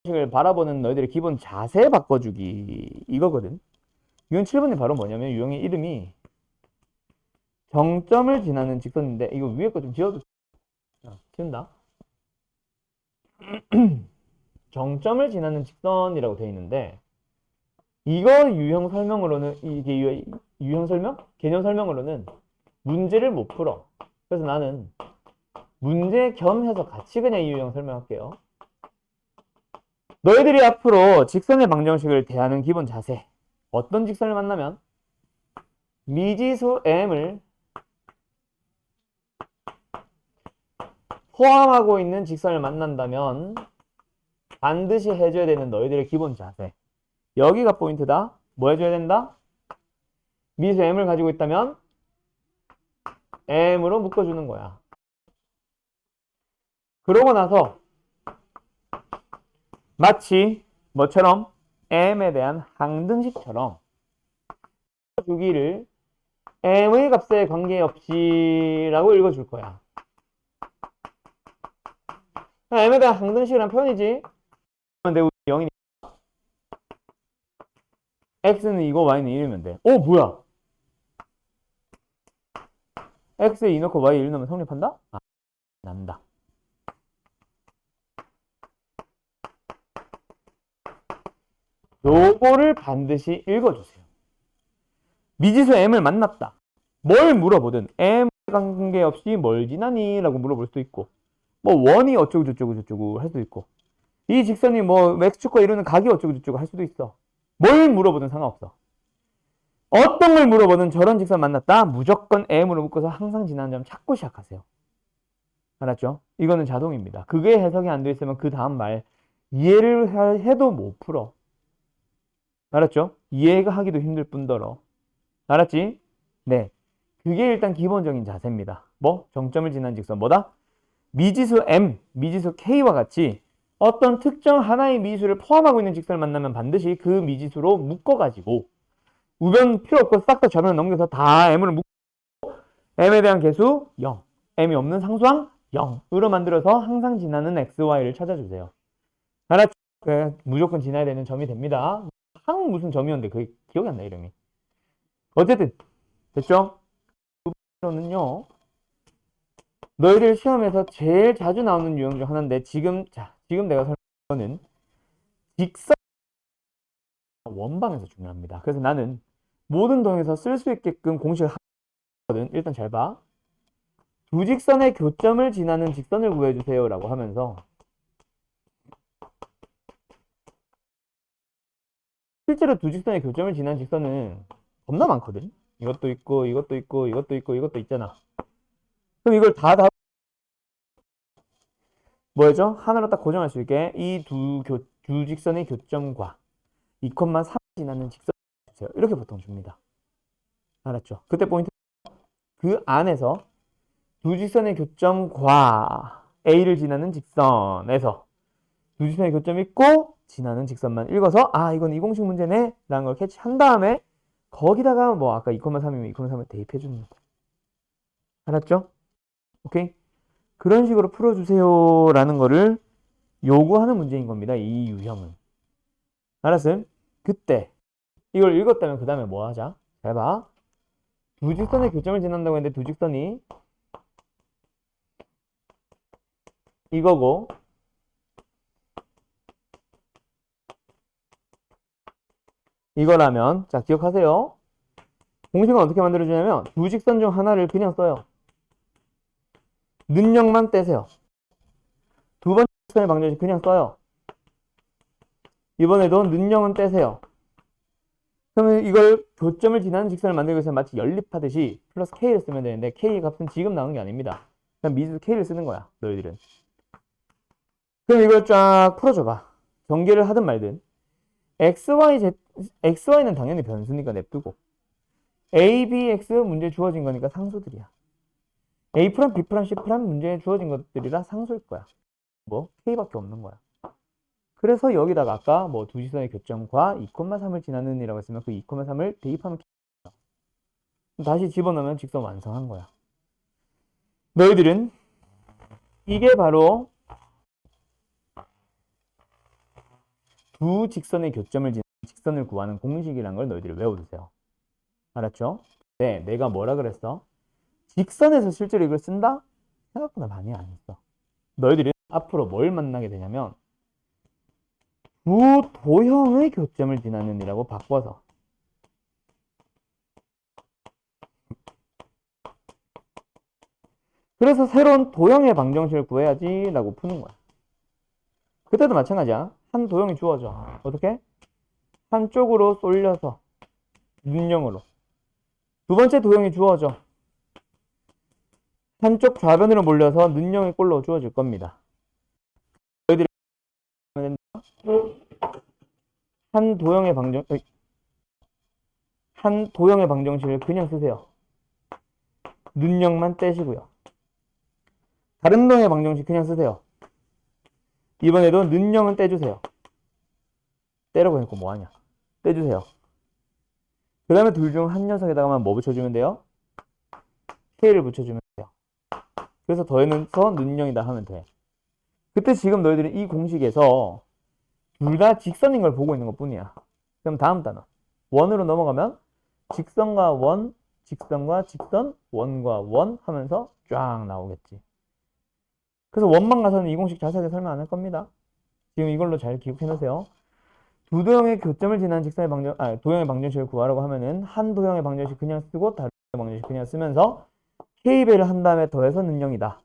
너희를 바라보는 너희들의 기본 자세 바꿔주기 이거거든. 유형 7번이 바로 뭐냐면 유형의 이름이 정점을 지나는 직선인데 이거 위에 거 좀 지워도 지운다. 정점을 지나는 직선이라고 되어 있는데 이거 유형 설명으로는 이게 유형 설명? 개념 설명으로는 문제를 못 풀어. 그래서 나는 문제 겸해서 같이 그냥 이 유형 설명할게요. 너희들이 앞으로 직선의 방정식을 대하는 기본 자세. 어떤 직선을 만나면 미지수 m을 포함하고 있는 직선을 만난다면 반드시 해줘야 되는 너희들의 기본 자세. 여기가 포인트다. 뭐 해줘야 된다? 미수 m을 가지고 있다면 m으로 묶어주는 거야. 그러고 나서 마치 뭐처럼 m에 대한 항등식처럼 주기를 m의 값에 관계없이 라고 읽어줄 거야. m에 대한 항등식이란 표현이지. 근데 우리 0이니 x는 이거 y는 1이면 돼. 오 뭐야? x에 2 넣고 y에 1 넣으면 성립한다? 아, 난다. 요거를 반드시 읽어주세요. 미지수 m을 만났다. 뭘 물어보든 m 관계없이 뭘 지나니? 라고 물어볼 수도 있고 뭐 원이 어쩌고 저쩌고 할 수도 있고 이 직선이 뭐 x축과 이루는 각이 어쩌고 저쩌고 할 수도 있어. 뭘 물어보든 상관없어. 어떤 걸 물어보든 저런 직선 만났다. 무조건 m으로 묶어서 항상 지나는 점 찾고 시작하세요. 알았죠? 이거는 자동입니다. 그게 해석이 안 돼 있으면 그 다음 말 이해를 해도 못 풀어. 알았죠? 이해가 하기도 힘들 뿐더러. 알았지? 네. 그게 일단 기본적인 자세입니다. 뭐? 정점을 지난 직선 뭐다? 미지수 m, 미지수 k와 같이 어떤 특정 하나의 미지수를 포함하고 있는 직선을 만나면 반드시 그 미지수로 묶어가지고 우변 필요 없고 싹 다 좌변을 넘겨서 다 m으로 묶고 m에 대한 계수 0, m이 없는 상수항 0으로 만들어서 항상 지나는 x, y를 찾아주세요. 알았죠? 무조건 지나야 되는 점이 됩니다. 항 무슨 점이었는데 그게 기억이 안 나 이름이. 어쨌든 됐죠? 두 번째로는요. 너희들 시험에서 제일 자주 나오는 유형 중 하나인데 지금 내가 설명한 거는 직선 원방에서 중요합니다. 그래서 나는 모든 도형에서 쓸 수 있게끔 공식을 하거든. 일단 잘 봐. 두 직선의 교점을 지나는 직선을 구해주세요 라고 하면서 실제로 두 직선의 교점을 지나는 직선은 겁나 많거든. 이것도 있고 이것도 있고 이것도 있고 이것도 있잖아. 그럼 이걸 다 뭐죠? 하나로 딱 고정할 수 있게 이 두 직선의 교점과 2,3 지나는 직선을 주세요. 이렇게 보통 줍니다. 알았죠? 그때 포인트 그 안에서 두 직선의 교점과 A를 지나는 직선에서 두 직선의 교점이 있고 지나는 직선만 읽어서 아 이건 이 공식 문제네 라는 걸 캐치한 다음에 거기다가 뭐 아까 2,3이면 2,3을 대입해 주는 거. 알았죠? 오케이? 그런 식으로 풀어주세요 라는 거를 요구하는 문제인 겁니다. 이 유형은. 알았어요? 그때 이걸 읽었다면 그 다음에 뭐 하자? 잘 봐. 두 직선의 교점을 지난다고 했는데 두 직선이 이거고 이거라면 자 기억하세요. 공식은 어떻게 만들어주냐면 두 직선 중 하나를 그냥 써요. 능력만 떼세요. 두 번째 직선의 방정식 그냥 써요. 이번에도 능력은 떼세요. 그러면 이걸 교점을 지나는 직선을 만들기 위해서 마치 연립하듯이 플러스 K를 쓰면 되는데 K 값은 지금 나오는 게 아닙니다. 그냥 미지수 K를 쓰는 거야. 너희들은. 그럼 이걸 쫙 풀어줘봐. 전개를 하든 말든. XY는 당연히 변수니까 냅두고 A, B, X 문제에 주어진 거니까 상수들이야. A', B', C' 문제에 주어진 것들이라 상수일 거야. 뭐 K밖에 없는 거야. 그래서 여기다가 아까 뭐 두 직선의 교점과 2,3을 지나는 이라고 했으면 그 2,3을 대입하면 다시 집어넣으면 직선 완성한 거야. 너희들은 이게 바로 두 직선의 교점을 지나는 직선을 구하는 공식이라는 걸 너희들이 외워두세요. 알았죠? 네, 내가 뭐라 그랬어? 직선에서 실제로 이걸 쓴다? 생각보다 많이 안 했어. 너희들은 앞으로 뭘 만나게 되냐면 두 도형의 교점을 지나는 이라고 바꿔서 그래서 새로운 도형의 방정식을 구해야지 라고 푸는 거야. 그때도 마찬가지야. 한 도형이 주어져. 어떻게? 한쪽으로 쏠려서 눈형으로. 두 번째 도형이 주어져. 한쪽 좌변으로 몰려서 는영의 꼴로 주어질 겁니다. 너희들이 한 도형의 방정식을 그냥 쓰세요. 는영만 떼시고요. 다른 도형의 방정식 그냥 쓰세요. 이번에도 는영은 떼주세요. 떼라고 해놓고 뭐하냐. 떼주세요. 그 다음에 둘 중 한 녀석에다가만 뭐 붙여주면 돼요? K를 붙여주면 돼요. 그래서 더해서 는영이다 하면 돼. 그때 지금 너희들이 이 공식에서 둘 다 직선인 걸 보고 있는 것 뿐이야. 그럼 다음 단어. 원으로 넘어가면 직선과 원, 직선과 직선, 원과 원 하면서 쫙 나오겠지. 그래서 원만 가서는 이 공식 자세하게 설명 안 할 겁니다. 지금 이걸로 잘 기억해 놓으세요. 두 도형의 교점을 지나는 직선의 도형의 방정식을 구하라고 하면은 한 도형의 방정식 그냥 쓰고 다른 도형의 방정식 그냥 쓰면서 K배를 한 다음에 더해서 는영이다.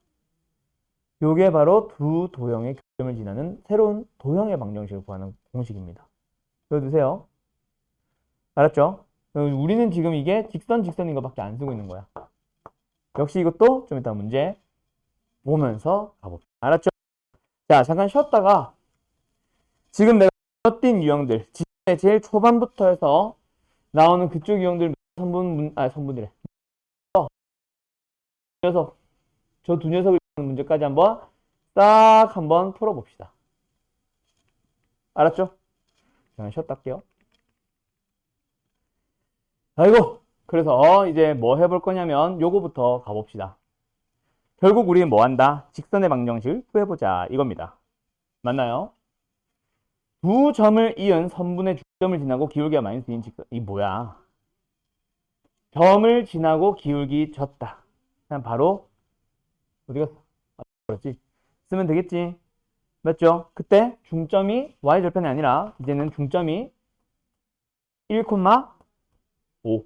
요게 바로 두 도형의 교점을 지나는 새로운 도형의 방정식을 구하는 공식입니다. 외워두세요. 알았죠? 우리는 지금 이게 직선인 것밖에 안 쓰고 있는 거야. 역시 이것도 좀 이따 문제 보면서 가봅시다. 알았죠? 자, 잠깐 쉬었다가 지금 내가 띈 유형들, 제일 초반부터 해서 나오는 그쪽 유형들 선분이래. 저 두 녀석을 문제까지 한번 딱 한번 풀어봅시다. 알았죠? 잠깐 쉬었다 할게요. 아이고, 그래서 이제 뭐 해볼 거냐면 요거부터 가봅시다. 결국 우리는 뭐 한다? 직선의 방정식을 구해보자 이겁니다. 맞나요? 두 점을 이은 선분의 중점을 지나고 기울기가 마이너스인 직선. 이 뭐야? 점을 지나고 기울기 졌다. 그냥 바로 어디가 그렇지? 쓰면 되겠지. 맞죠? 그때 중점이 y절편이 아니라 이제는 중점이 1,5.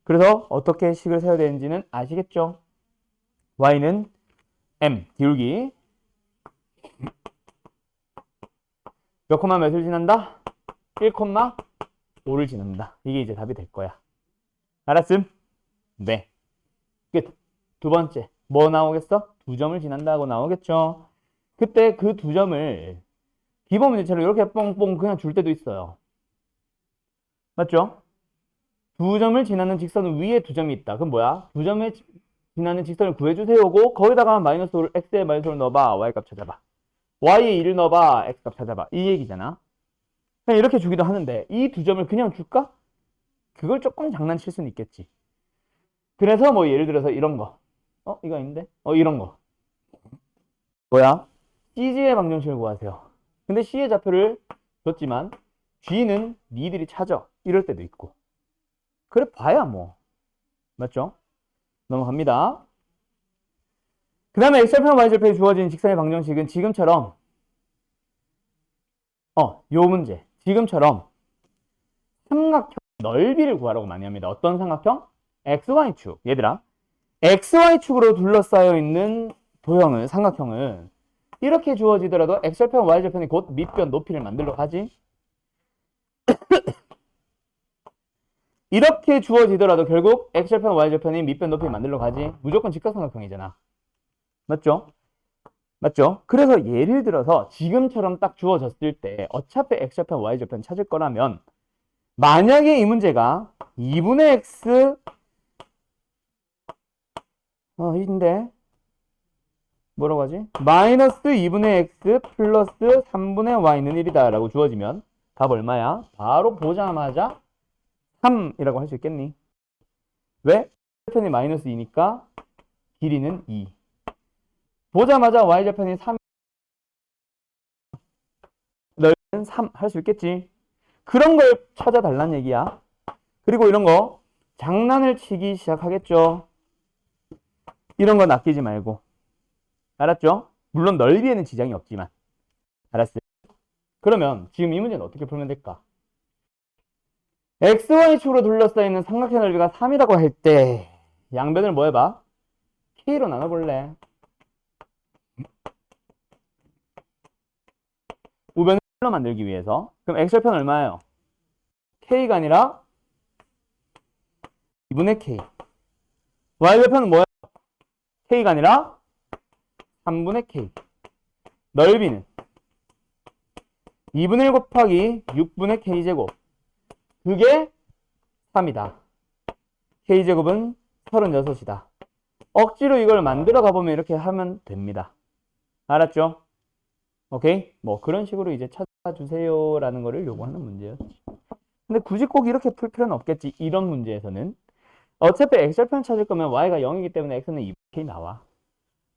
그래서 어떻게 식을 세워야 되는지는 아시겠죠? y는 m 기울기 몇 콤마 몇을 지난다? 1,5를 지난다. 이게 이제 답이 될 거야. 알았음? 네. 끝. 두 번째. 뭐 나오겠어? 두 점을 지난다고 나오겠죠? 그때 그 두 점을 기본 문제처럼 이렇게 뻥뻥 그냥 줄 때도 있어요. 맞죠? 두 점을 지나는 직선 위에 두 점이 있다. 그럼 뭐야? 두 점을 지나는 직선을 구해주세요고 거기다가 x의 마이너스를 넣어봐. y값 찾아봐. y의 1을 넣어봐. x값 찾아봐. 이 얘기잖아. 그냥 이렇게 주기도 하는데 이 두 점을 그냥 줄까? 그걸 조금 장난칠 수는 있겠지. 그래서 뭐 예를 들어서 이런 거. 이거 아닌데? 이런 거. 뭐야? CG의 방정식을 구하세요. 근데 C의 좌표를 줬지만 G는 니들이 찾아. 이럴 때도 있고. 그래 봐야 뭐. 맞죠? 넘어갑니다. 그 다음에 x절편 y절편이 주어진 직선의 방정식은 지금처럼 요 문제. 지금처럼 삼각형 넓이를 구하라고 많이 합니다. 어떤 삼각형? XY축. 얘들아. XY축으로 둘러싸여 있는 도형은, 삼각형은 이렇게 주어지더라도 x절편, y절편이 곧 밑변 높이를 만들러 가지. 이렇게 주어지더라도 결국 x절편, y절편이 밑변 높이 만들러 가지. 무조건 직각삼각형이잖아. 맞죠? 맞죠? 그래서 예를 들어서 지금처럼 딱 주어졌을 때 어차피 x절편, y절편 찾을 거라면 만약에 이 문제가 2분의 x 인데 뭐라고 하지? 마이너스 2분의 x 플러스 3분의 y는 1이다 라고 주어지면 답 얼마야? 바로 보자마자 3이라고 할 수 있겠니? 왜? y절편이 마이너스 2니까 길이는 2. 보자마자 y절편이 3, 넓이는 3 할 수 있겠지. 그런 걸 찾아달란 얘기야. 그리고 이런 거 장난을 치기 시작하겠죠. 이런 건 아끼지 말고. 알았죠? 물론 넓이에는 지장이 없지만. 알았어요? 그러면 지금 이 문제는 어떻게 풀면 될까? XY축으로 둘러싸이는 삼각형 넓이가 3이라고 할 때 양변을 뭐 해봐? K로 나눠볼래? 우변을 X로 만들기 위해서. 그럼 X절편 얼마예요? K가 아니라 2분의 K. Y절편은 뭐야? k가 아니라 3분의 k. 넓이는 2분의 1 곱하기 6분의 k제곱. 그게 3이다. k제곱은 36이다. 억지로 이걸 만들어 가보면 이렇게 하면 됩니다. 알았죠? 오케이? 뭐 그런 식으로 이제 찾아주세요 라는 거를 요구하는 문제였지. 근데 굳이 꼭 이렇게 풀 필요는 없겠지. 이런 문제에서는. 어차피 x절편 찾을 거면 y가 0이기 때문에 x는 2k 나와.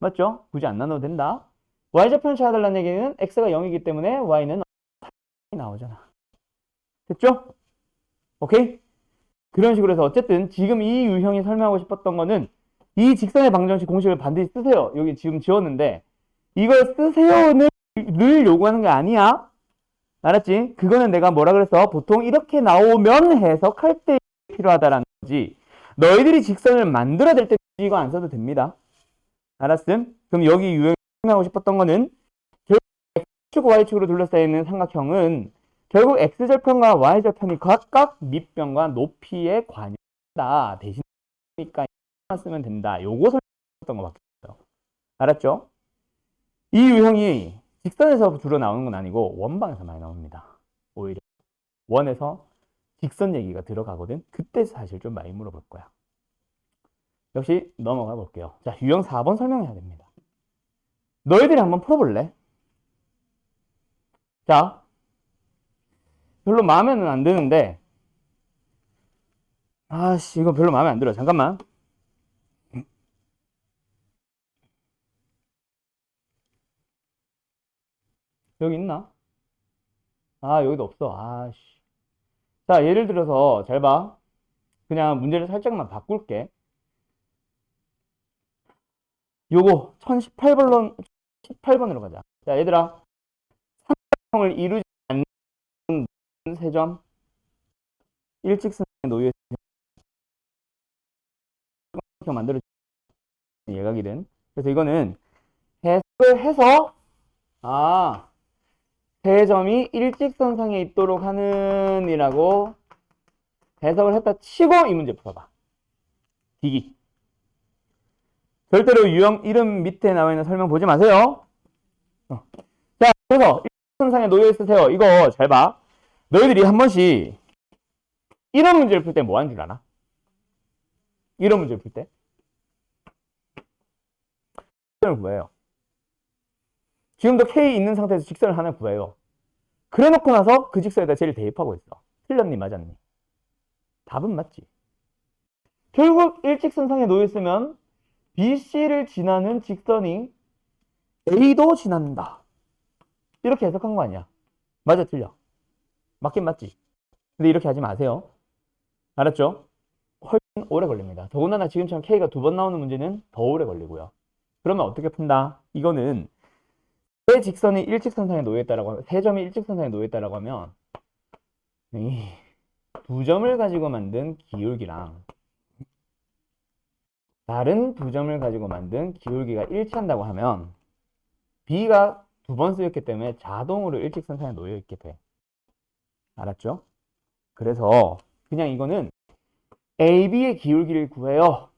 맞죠? 굳이 안 나눠도 된다. y절편 찾아달라는 얘기는 x가 0이기 때문에 y는 나오잖아. 됐죠? 오케이? 그런 식으로 해서 어쨌든 지금 이 유형이 설명하고 싶었던 거는 이 직선의 방정식 공식을 반드시 쓰세요. 여기 지금 지웠는데 이걸 쓰세요를 요구하는 게 아니야. 알았지? 그거는 내가 뭐라 그랬어? 보통 이렇게 나오면 해석할 때 필요하다라는 거지. 너희들이 직선을 만들어낼 때 이거 안 써도 됩니다. 알았음? 그럼 여기 유형이 설명하고 싶었던 거는 결국 X축, Y축으로 둘러싸여 있는 삼각형은 결국 X절편과 Y절편이 각각 밑변과 높이의 관여다. 대신이니까 이것만 쓰면 된다. 요거 설명했던 거밖에 없어요. 알았죠? 이 유형이 직선에서 주로 나오는 건 아니고 원방에서 많이 나옵니다. 오히려 원에서 직선 얘기가 들어가거든. 그때 사실 좀 많이 물어볼 거야. 역시 넘어가 볼게요. 자, 유형 4번 설명해야 됩니다. 너희들이 한번 풀어볼래? 자, 별로 마음에는 안 드는데 아씨 이거 별로 마음에 안 들어. 잠깐만. 여기 있나? 아, 여기도 없어. 아씨. 자, 예를 들어서 잘 봐. 그냥 문제를 살짝만 바꿀게. 요거 1018번으로 18번으로 가자. 자, 얘들아. 삼각형을 이루지 않는 세점 일직선에 놓여 삼각형 만들어 예각이든. 그래서 이거는 해석을 해서 세 점이 일직선상에 있도록 하는 이라고 해석을 했다 치고 이 문제 풀어봐. 디기. 절대로 유형 이름 밑에 나와 있는 설명 보지 마세요. 자, 그래서 일직선상에 놓여 있으세요. 이거 잘 봐. 너희들이 한 번씩 이런 문제를 풀 때 뭐 하는 줄 알아? 이런 문제를 풀 때? 직선을 구해요. 지금도 K 있는 상태에서 직선을 하나 구해요. 그래 놓고 나서 그 직선에다 쟤를 대입하고 있어. 틀렸니 맞았니? 답은 맞지. 결국 일직선상에 놓여 있으면 BC를 지나는 직선이 A도 지난다. 이렇게 해석한 거 아니야. 맞아 틀려? 맞긴 맞지. 근데 이렇게 하지 마세요. 알았죠? 훨씬 오래 걸립니다. 더군다나 지금처럼 K가 2번 나오는 문제는 더 오래 걸리고요. 그러면 어떻게 푼다? 이거는 세 직선이 일직선상에 놓여있다라고 하면, 세 점이 일직선상에 놓여있다라고 하면 이 두 점을 가지고 만든 기울기랑 다른 두 점을 가지고 만든 기울기가 일치한다고 하면 B가 2번 쓰였기 때문에 자동으로 일직선상에 놓여있게 돼. 알았죠? 그래서 그냥 이거는 AB의 기울기를 구해요.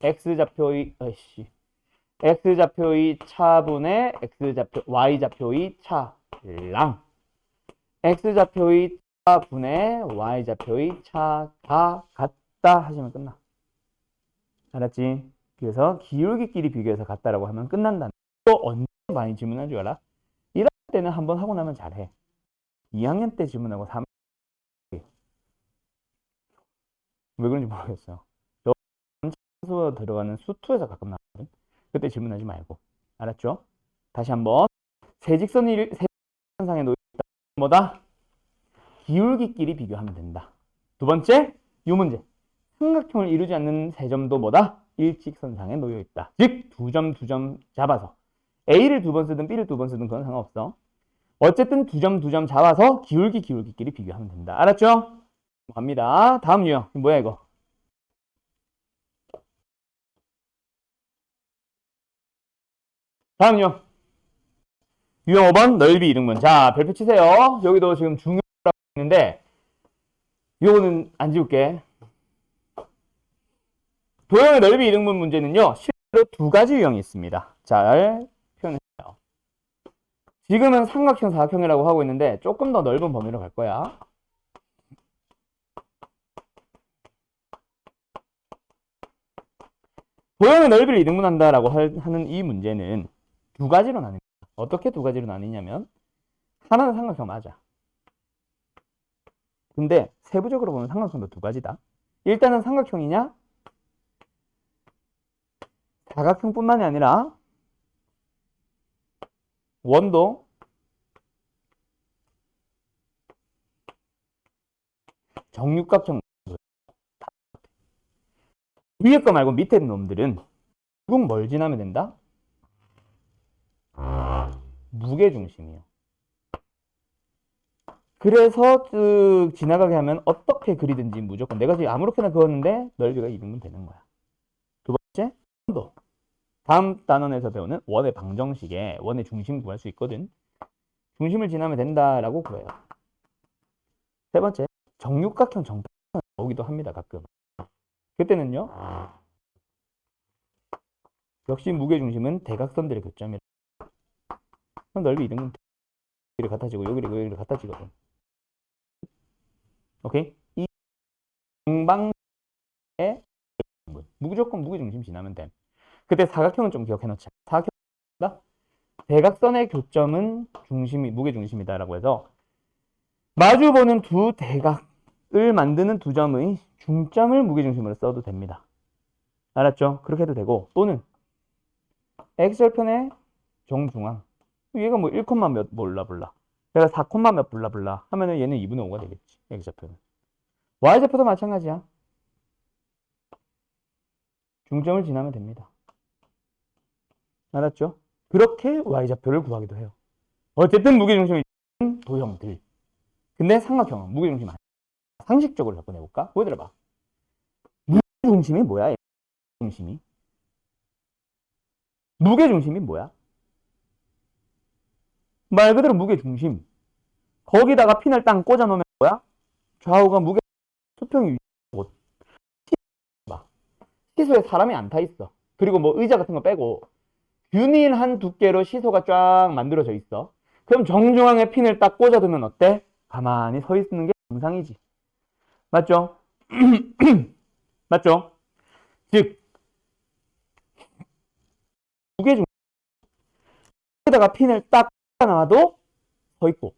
X좌표의 X좌표의 차분의 Y좌표의 차랑 X좌표의 차분의 Y좌표의 차가 같다 하시면 끝나. 알았지? 그래서 기울기끼리 비교해서 같다라고 하면 끝난다. 또 언제 많이 질문한 줄 알아? 1학년 때는 한번 하고 나면 잘해. 2학년 때 질문하고 3학년 왜 그런지 모르겠어요. 수가 들어가는 수2에서 가끔 나거든. 그때 질문하지 말고. 알았죠? 다시 한번. 세직선상에 놓여있다. 뭐다? 기울기끼리 비교하면 된다. 두 번째, 이 문제. 삼각형을 이루지 않는 세 점도 뭐다? 일직선상에 놓여있다. 즉, 두 점 잡아서. A를 2번 쓰든 B를 2번 쓰든 그건 상관없어. 어쨌든 두 점 잡아서 기울기끼리 비교하면 된다. 알았죠? 갑니다. 다음 유형. 뭐야 이거? 다음 유형. 유형 5번 넓이 이등분. 자, 별표 치세요. 여기도 지금 중요하다고 있는데 요거는 안 지울게. 도형의 넓이 이등분 문제는요. 두 가지 유형이 있습니다. 잘 표현해요. 지금은 삼각형, 사각형이라고 하고 있는데 조금 더 넓은 범위로 갈 거야. 도형의 넓이를 이등분한다라고 하는 이 문제는 두 가지로 나뉩니다. 어떻게 두 가지로 나뉘냐면 하나는 삼각형 맞아. 근데 세부적으로 보면 삼각형도 두 가지다. 일단은 삼각형이냐 사각형뿐만이 아니라 원도 정육각형 위에 거 말고 밑에 놈들은 결국 뭘 지나면 된다? 무게중심이요. 그래서 쭉 지나가게 하면 어떻게 그리든지 무조건 내가 지금 아무렇게나 그었는데 넓이가 200면 되는 거야. 두 번째, 원도. 다음 단원에서 배우는 원의 방정식에 원의 중심 구할 수 있거든. 중심을 지나면 된다라고 그래요. 세 번째, 정육각형, 정팔각형 나오기도 합니다. 가끔. 그때는요. 역시 무게중심은 대각선들의 교점이라. 그럼 넓이 2등분 여기를 갖다 지고 여기를 갖다 지거든. 오케이? 이 정방의 무조건 무게중심 지나면 돼. 그때 사각형은 좀 기억해 놓자. 사각형 대각선의 교점은 무게중심이다라고 해서 마주보는 두 대각을 만드는 두 점의 중점을 무게중심으로 써도 됩니다. 알았죠? 그렇게 해도 되고 또는 X절편의 정중앙 얘가 뭐 1, 몇 몰라 얘가 4, 몇 블라블라 하면은 얘는 2분의 5가 되겠지. X절편은. Y절편도 마찬가지야. 중점을 지나면 됩니다. 알았죠? 그렇게 Y좌표를 구하기도 해요. 어쨌든 무게중심이 있는 도형들. 근데 삼각형은 무게중심 아니야. 상식적으로 접근해볼까? 보여드려봐. 무게중심이 뭐야? 무게중심이 뭐야? 말 그대로 무게중심. 거기다가 핀을 딱 꽂아놓으면 뭐야? 좌우가 무게 수평이 시소에 사람이 안 타 있어. 그리고 뭐 의자 같은 거 빼고 균일한 두께로 시소가 쫙 만들어져 있어. 그럼 정중앙에 핀을 딱 꽂아두면 어때? 가만히 서 있는 게 정상이지. 맞죠? 맞죠? 즉 무게중심 여기다가 핀을 딱 꽂아놔도 서 있고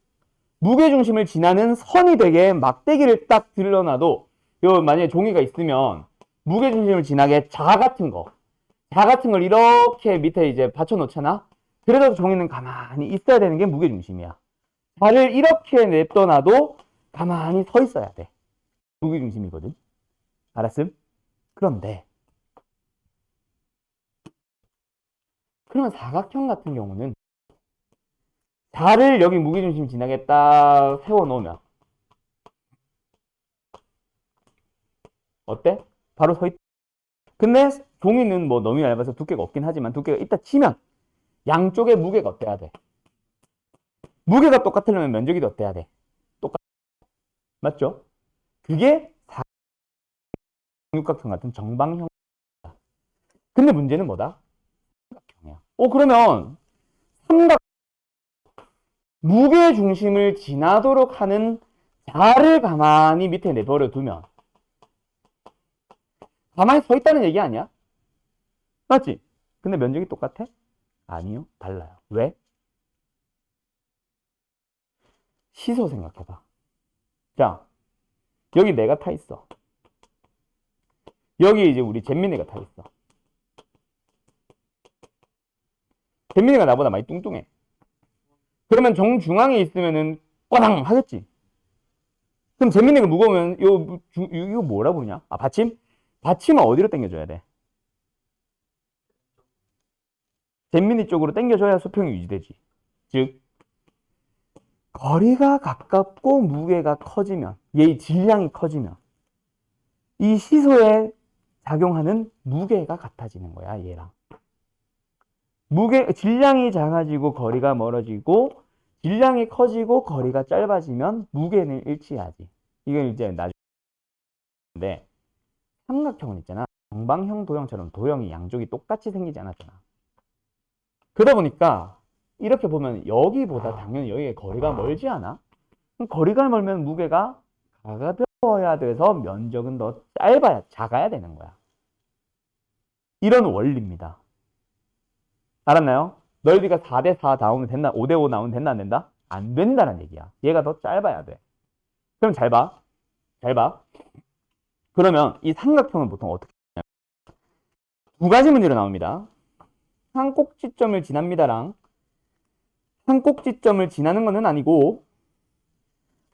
무게중심을 지나는 선이 되게 막대기를 딱 들러놔도 요 만약에 종이가 있으면 무게중심을 지나게 자 같은 걸 이렇게 밑에 이제 받쳐놓잖아. 그래도 종이는 가만히 있어야 되는 게 무게중심이야. 자를 이렇게 냅둬놔도 가만히 서 있어야 돼. 무게중심이거든. 알았음? 그런데 그러면 사각형 같은 경우는 자를 여기 무게중심 지나게 딱 세워놓으면 어때? 바로 서 있. 근데 종이는 뭐 너무 얇아서 두께가 없긴 하지만 두께가 있다 치면 양쪽의 무게가 어때야 돼? 무게가 똑같으려면 면적이 어때야 돼? 똑같. 맞죠? 그게 삼각형 같은 정방형. 근데 문제는 뭐다? 삼각형이야. 그러면 삼각 무게 중심을 지나도록 하는 자를 가만히 밑에 내버려 두면 가만히 서 있다는 얘기 아니야? 맞지? 근데 면적이 똑같아? 아니요. 달라요. 왜? 시소 생각해봐. 자, 여기 내가 타 있어. 여기 이제 우리 잼민이가 타 있어. 잼민이가 나보다 많이 뚱뚱해. 그러면 정중앙에 있으면은 꽈당 하겠지. 그럼 잼민이가 무거우면 이거 뭐라 부르냐? 아, 받침? 받침은 어디로 당겨줘야 돼? 잼민이 쪽으로 당겨줘야 수평이 유지되지. 즉 거리가 가깝고 무게가 커지면 얘의 질량이 커지면 이 시소에 작용하는 무게가 같아지는 거야. 얘랑 질량이 작아지고 거리가 멀어지고 질량이 커지고 거리가 짧아지면 무게는 일치하지. 이건 이제 나중에 삼각형은 있잖아. 정방형 도형처럼 도형이 양쪽이 똑같이 생기지 않았잖아. 그러다 보니까 이렇게 보면 여기보다 당연히 여기에 거리가 멀지 않아? 그럼 거리가 멀면 무게가 가벼워야 돼서 면적은 더 작아야 되는 거야. 이런 원리입니다. 알았나요? 넓이가 4대4 나오면 된다, 5대5 나오면 된다, 안 된다? 안 된다는 얘기야. 얘가 더 짧아야 돼. 그럼 잘 봐. 잘 봐. 그러면 이 삼각형은 보통 어떻게 하냐면 두 가지 문제로 나옵니다. 한 꼭지점을 지납니다랑 한 꼭지점을 지나는 것은 아니고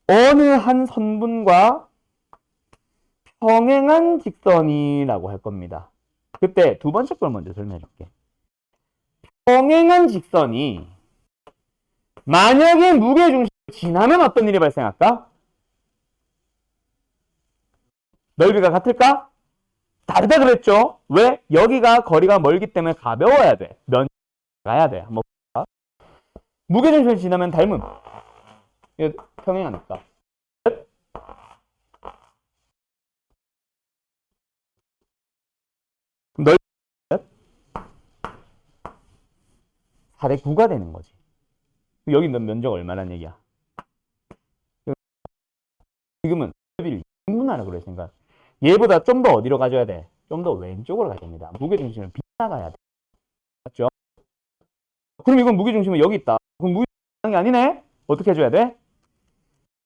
어느 한 선분과 평행한 직선이라고 할 겁니다. 그때 두 번째 걸 먼저 설명해 줄게. 평행한 직선이 만약에 무게중심을 지나면 어떤 일이 발생할까? 넓이가 같을까? 다르다 그랬죠? 왜? 여기가 거리가 멀기 때문에 가벼워야 돼. 면적이 가야 돼. 한번 볼까? 무게중심을 지나면 닮음. 이거 평행하니까. 넓이 4대9가 되는 거지. 여기 면적 얼마란 얘기야? 지금은 넓이를 2분하라고 그랬으니까 얘보다 좀 더 어디로 가져야 돼? 좀 더 왼쪽으로 가야 됩니다. 무게중심을 빗나가야 돼. 맞죠? 그럼 이건 무게중심은 여기 있다. 그럼 무게중심이 아니네? 어떻게 해줘야 돼?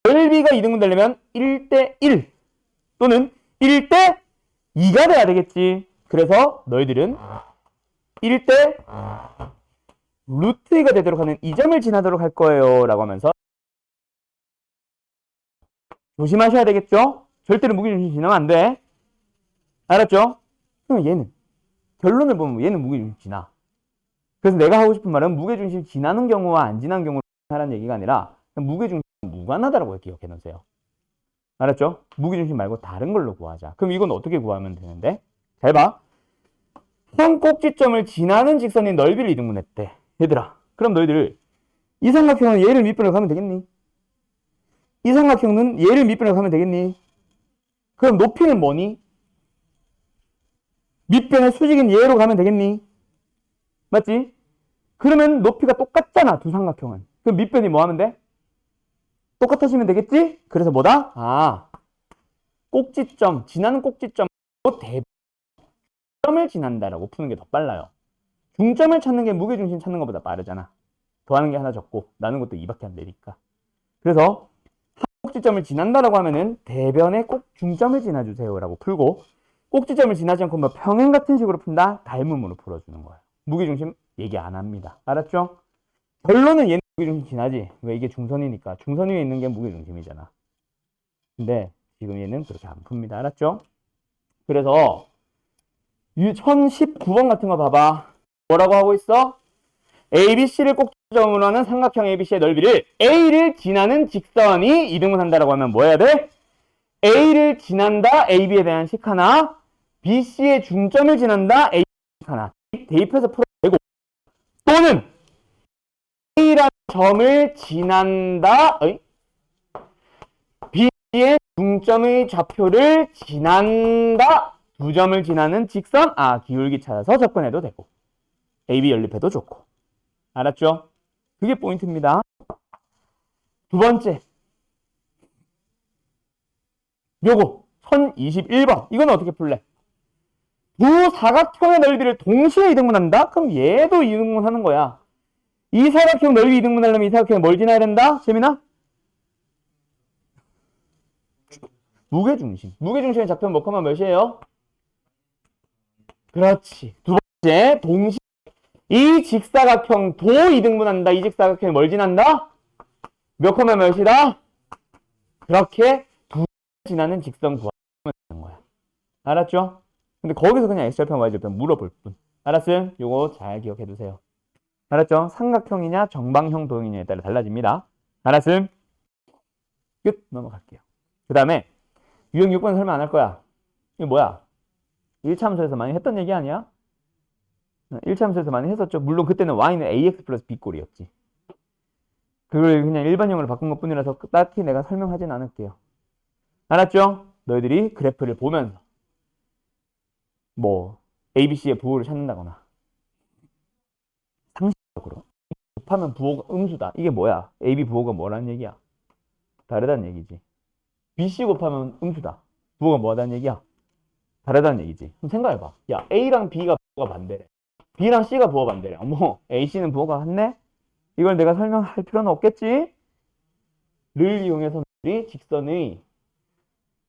넓이가 2등분 되려면 1대1 또는 1대2가 돼야 되겠지. 그래서 너희들은 1대 루트 2가 되도록 하는 이 점을 지나도록 할 거예요 라고 하면서 조심하셔야 되겠죠? 절대로 무게중심 지나면 안 돼. 알았죠? 그럼 얘는 결론을 보면 얘는 무게중심 지나. 그래서 내가 하고 싶은 말은 무게중심 지나는 경우와 안 지나는 경우를 하라는 얘기가 아니라 무게중심 무관하다라고 기억해 놓으세요. 알았죠? 무게중심 말고 다른 걸로 구하자. 그럼 이건 어떻게 구하면 되는데? 잘 봐. 한 꼭지점을 지나는 직선이 넓이를 이등분했대. 얘들아, 그럼 너희들 이 삼각형은 얘를 밑변으로 가면 되겠니? 이 삼각형은 얘를 밑변으로 가면 되겠니? 그럼 높이는 뭐니? 밑변의 수직인 얘로 가면 되겠니? 맞지? 그러면 높이가 똑같잖아, 두 삼각형은. 그럼 밑변이 뭐 하면 돼? 똑같아지면 되겠지? 그래서 뭐다? 아, 꼭지점, 지나는 꼭지점, 대점을 지난다라고 푸는 게 더 빨라요. 중점을 찾는 게 무게중심 찾는 것보다 빠르잖아. 더하는 게 하나 적고 나누는 것도 2밖에 안 되니까. 그래서 한 꼭지점을 지난다라고 하면은 대변에 꼭 중점을 지나주세요 라고 풀고, 꼭지점을 지나지 않고 뭐 평행 같은 식으로 푼다? 닮음으로 풀어주는 거예요. 무게중심 얘기 안 합니다. 알았죠? 결론은 얘는 무게중심 지나지. 왜? 이게 중선이니까. 중선 위에 있는 게 무게중심이잖아. 근데 지금 얘는 그렇게 안 풉니다. 알았죠? 그래서 1019번 같은 거 봐봐. 뭐라고 하고 있어? ABC를 꼭지점으로 하는 삼각형 ABC의 넓이를 A를 지나는 직선이 이등분한다라고 하면 뭐 해야 돼? A를 지난다, AB에 대한 식 하나, BC의 중점을 지난다, A 식 하나. 대입해서 풀어도 되고, 또는 A라는 점을 지난다, B의 중점의 좌표를 지난다, 두 점을 지나는 직선, 기울기 찾아서 접근해도 되고, AB 연립해도 좋고. 알았죠? 그게 포인트입니다. 두 번째. 요거 1021번. 이건 어떻게 풀래? 두 사각형의 넓이를 동시에 이등분한다? 그럼 얘도 이등분하는 거야. 이 사각형 넓이 이등분하려면 이 사각형이 뭘 지나야 된다? 재민아? 무게중심. 무게중심의 좌표는 뭐 콤마 몇이에요? 그렇지. 두 번째, 동시에 이 직사각형 도 이등분한다. 이 직사각형이 뭘 지난다? 몇 콤마 몇이다? 그렇게 두 지나는 직선 구하면 되는 거야. 알았죠? 근데 거기서 그냥 X절편, Y절편 물어볼 뿐. 알았음? 요거 잘 기억해 두세요. 알았죠? 삼각형이냐 정방형 도형이냐에 따라 달라집니다. 알았음? 끝. 넘어갈게요. 그 다음에 유형 6번 설명 안 할 거야. 이거 뭐야? 1차 함수에서 많이 했던 얘기 아니야? 1차 함수에서 많이 했었죠. 물론 그때는 y는 ax 플러스 b꼴이었지. 그걸 그냥 일반형으로 바꾼 것 뿐이라서 딱히 내가 설명하진 않을게요. 알았죠? 너희들이 그래프를 보면서 뭐 ABC의 부호를 찾는다거나 상식적으로 곱하면 부호가 음수다. 이게 뭐야? AB 부호가 뭐라는 얘기야? 다르다는 얘기지. BC 곱하면 음수다. 부호가 뭐하다는 얘기야? 다르다는 얘기지. 그럼 생각해봐. 야, A랑 B가 부호가 반대래. B랑 C가 부호가 반대래. 어머, AC는 부호가 같네? 이걸 내가 설명할 필요는 없겠지? 를 이용해서 우리 직선의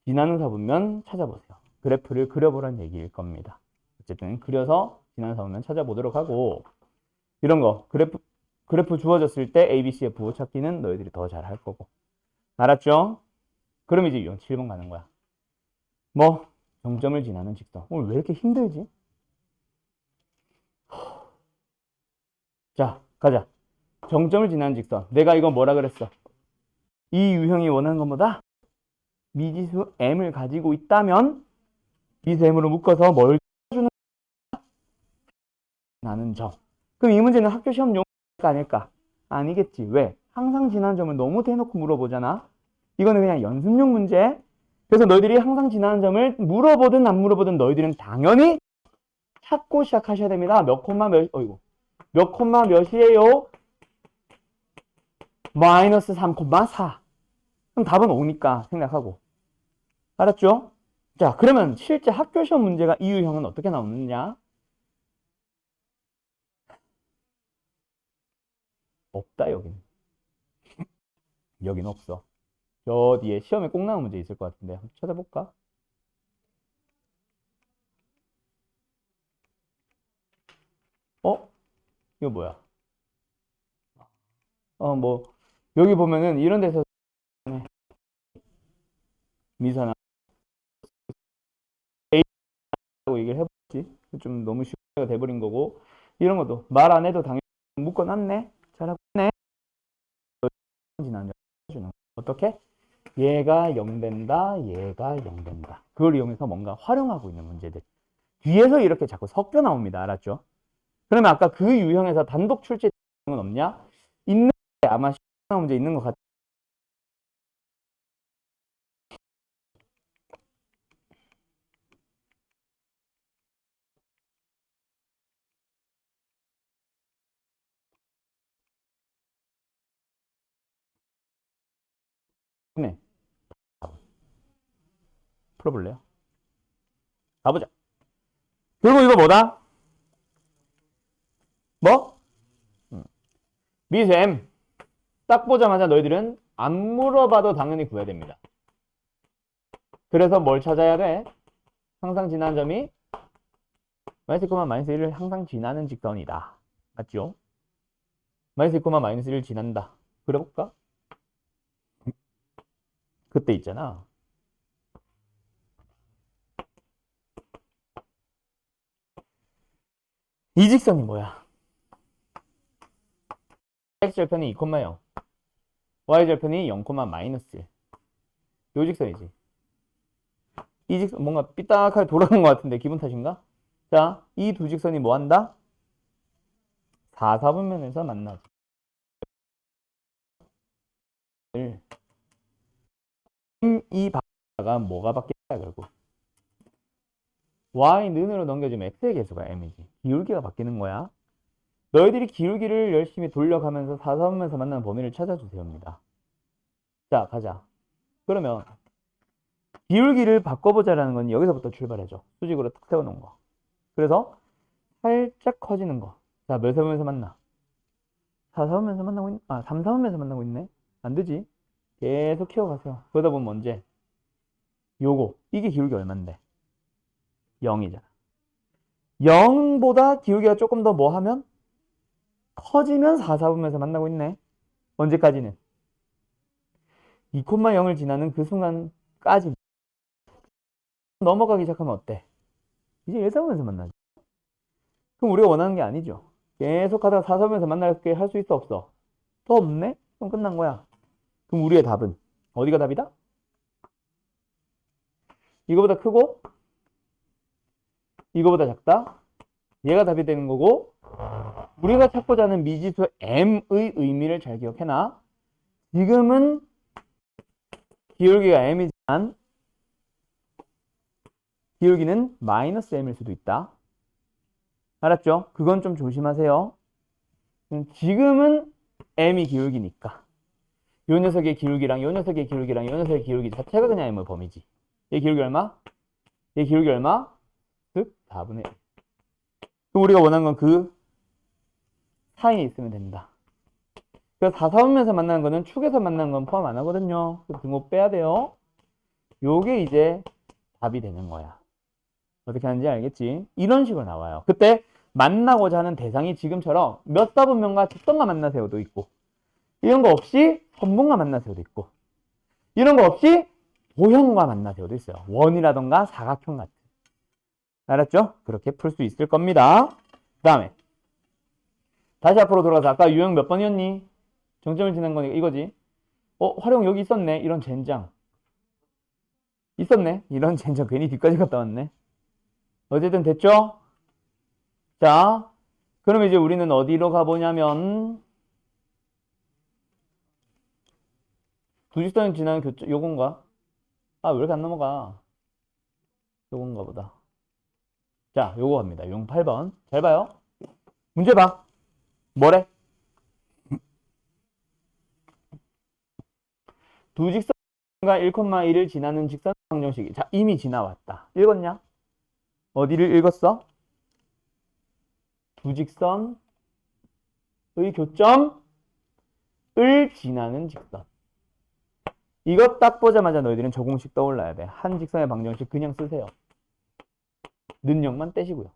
지나는 사분면 찾아보세요. 그래프를 그려보란 얘기일 겁니다. 어쨌든 그려서 지나는 사분면 찾아보도록 하고, 이런 거 그래프 주어졌을 때 ABC의 부호 찾기는 너희들이 더 잘할 거고. 알았죠? 그럼 이제 유형 7번 가는 거야. 뭐 정점을 지나는 직선. 오늘 왜 이렇게 힘들지? 자, 가자. 정점을 지나는 직선. 내가 이거 뭐라 그랬어? 이 유형이 원하는 것보다 미지수 m을 가지고 있다면 미지수 m으로 묶어서 뭘 주는 나는 점. 그럼 이 문제는 학교 시험 용어가 아닐까? 아니겠지. 왜? 항상 지나는 점을 너무 대놓고 물어보잖아. 이거는 그냥 연습용 문제. 그래서 너희들이 항상 지나는 점을 물어보든 안 물어보든 너희들은 당연히 찾고 시작하셔야 됩니다. 몇 콤마 몇, 어이구. 몇 콤마 몇이에요? 마이너스 3,4. 그럼 답은 5니까 생각하고. 알았죠? 자, 그러면 실제 학교 시험 문제가 이 유형은 어떻게 나오느냐? 없다, 여기는. 여기는 없어. 저 뒤에 시험에 꼭 나온 문제 있을 것 같은데. 한번 찾아볼까? 어? 이거 뭐야? 뭐, 여기 보면은 이런 데서 미사나 A라고 얘기를 해보지. 좀 너무 쉽게 돼버린 거고. 이런 것도 말 안 해도 당연히 묶어놨네. 잘하고 있네. 지난 주는 어떻게? 얘가 0 된다, 얘가 0 된다. 그걸 이용해서 뭔가 활용하고 있는 문제들. 뒤에서 이렇게 자꾸 섞여 나옵니다. 알았죠? 그러면 아까 그 유형에서 단독 출제는 없냐? 있는 게 아마 시험 문제 있는 것 같아. 네. 풀어볼래요? 가보자. 그리고 이거 뭐다? 뭐? 미셈. 딱 보자마자 너희들은 안 물어봐도 당연히 구해야 됩니다. 그래서 뭘 찾아야 돼? 항상 지나는 점이 마이너스 1, 마이너스 1을 항상 지나는 직선이다. 맞죠? 마이너스 1, 마이너스 1을 지난다. 그려볼까? 그때 있잖아. 이 직선이 뭐야? x절편이 2,0, y절편이 0, 마이너스 1. 요 직선이지. 이 직선 뭔가 삐딱하게 돌아간 것 같은데 기분 탓인가? 자, 이 두 직선이 뭐 한다? 4, 4분면에서 만나지. 이 바가 뭐가 바뀌냐 결국. y는으로 넘겨주면 x의 개수가 m이지. 기울기가 바뀌는 거야. 너희들이 기울기를 열심히 돌려가면서 4, 4분면에서 만나는 범위를 찾아주세요입니다. 자, 가자. 그러면 기울기를 바꿔보자라는 건 여기서부터 출발해줘. 수직으로 탁 세워놓은 거. 그래서 살짝 커지는 거. 자, 몇 세분면에서 만나? 4, 4분면에서 만나고 있네? 3, 4분면에서 만나고 있네? 안 되지? 계속 키워가세요. 그러다 보면 언제? 요거. 이게 기울기 얼만데? 0이잖아. 0보다 기울기가 조금 더 뭐 하면? 커지면 4, 4분면에서 만나고 있네. 언제까지는? 2,0을 지나는 그 순간까지 넘어가기 시작하면 어때? 이제 1, 4분면에서 만나지. 그럼 우리가 원하는 게 아니죠. 계속 하다가 4, 4분면에서 만나게 할 수 있어 없어? 더 없네? 그럼 끝난 거야. 그럼 우리의 답은 어디가 답이다? 이거보다 크고 이거보다 작다? 얘가 답이 되는 거고 우리가 찾고자 하는 미지수 m의 의미를 잘 기억해놔. 지금은 기울기가 m이지만 기울기는 마이너스 m일 수도 있다. 알았죠? 그건 좀 조심하세요. 지금은 m이 기울기니까 요 녀석의 기울기랑 요 녀석의 기울기랑 요 녀석의 기울기 자체가 그냥 m의 범위지. 얘 기울기 얼마? 얘 기울기 얼마? 즉 4분의 1. 그럼 우리가 원하는 건 그 사이에 있으면 된다. 그래서 4사분면에서 만나는 거는 축에서 만나는 건 포함 안 하거든요. 그래서 등호 빼야 돼요. 요게 이제 답이 되는 거야. 어떻게 하는지 알겠지? 이런 식으로 나와요. 그때 만나고자 하는 대상이 지금처럼 몇 사분면과 직선과 만나세요도 있고, 이런 거 없이 선분과 만나세요도 있고, 이런 거 없이 도형과 만나세요도 있어요. 원이라던가 사각형 같은. 알았죠? 그렇게 풀 수 있을 겁니다. 그 다음에 다시 앞으로 돌아가서 아까 유형 몇 번이었니? 정점을 지난 거니까 이거지. 활용 여기 있었네. 이런 젠장. 있었네. 이런 젠장 괜히 뒤까지 갔다 왔네. 어쨌든 됐죠? 자, 그럼 이제 우리는 어디로 가보냐면 두직선 지나는 교점 요건가? 아, 왜 이렇게 안 넘어가? 요건가 보다. 자, 요거 갑니다. 용 8번. 잘 봐요. 문제 봐. 뭐래? 두 직선과 1,1을 지나는 직선 방정식이. 자, 이미 지나왔다. 읽었냐? 어디를 읽었어? 두 직선의 교점을 지나는 직선. 이거 딱 보자마자 너희들은 저 공식 떠올라야 돼. 한 직선의 방정식 그냥 쓰세요. 능력만 떼시고요.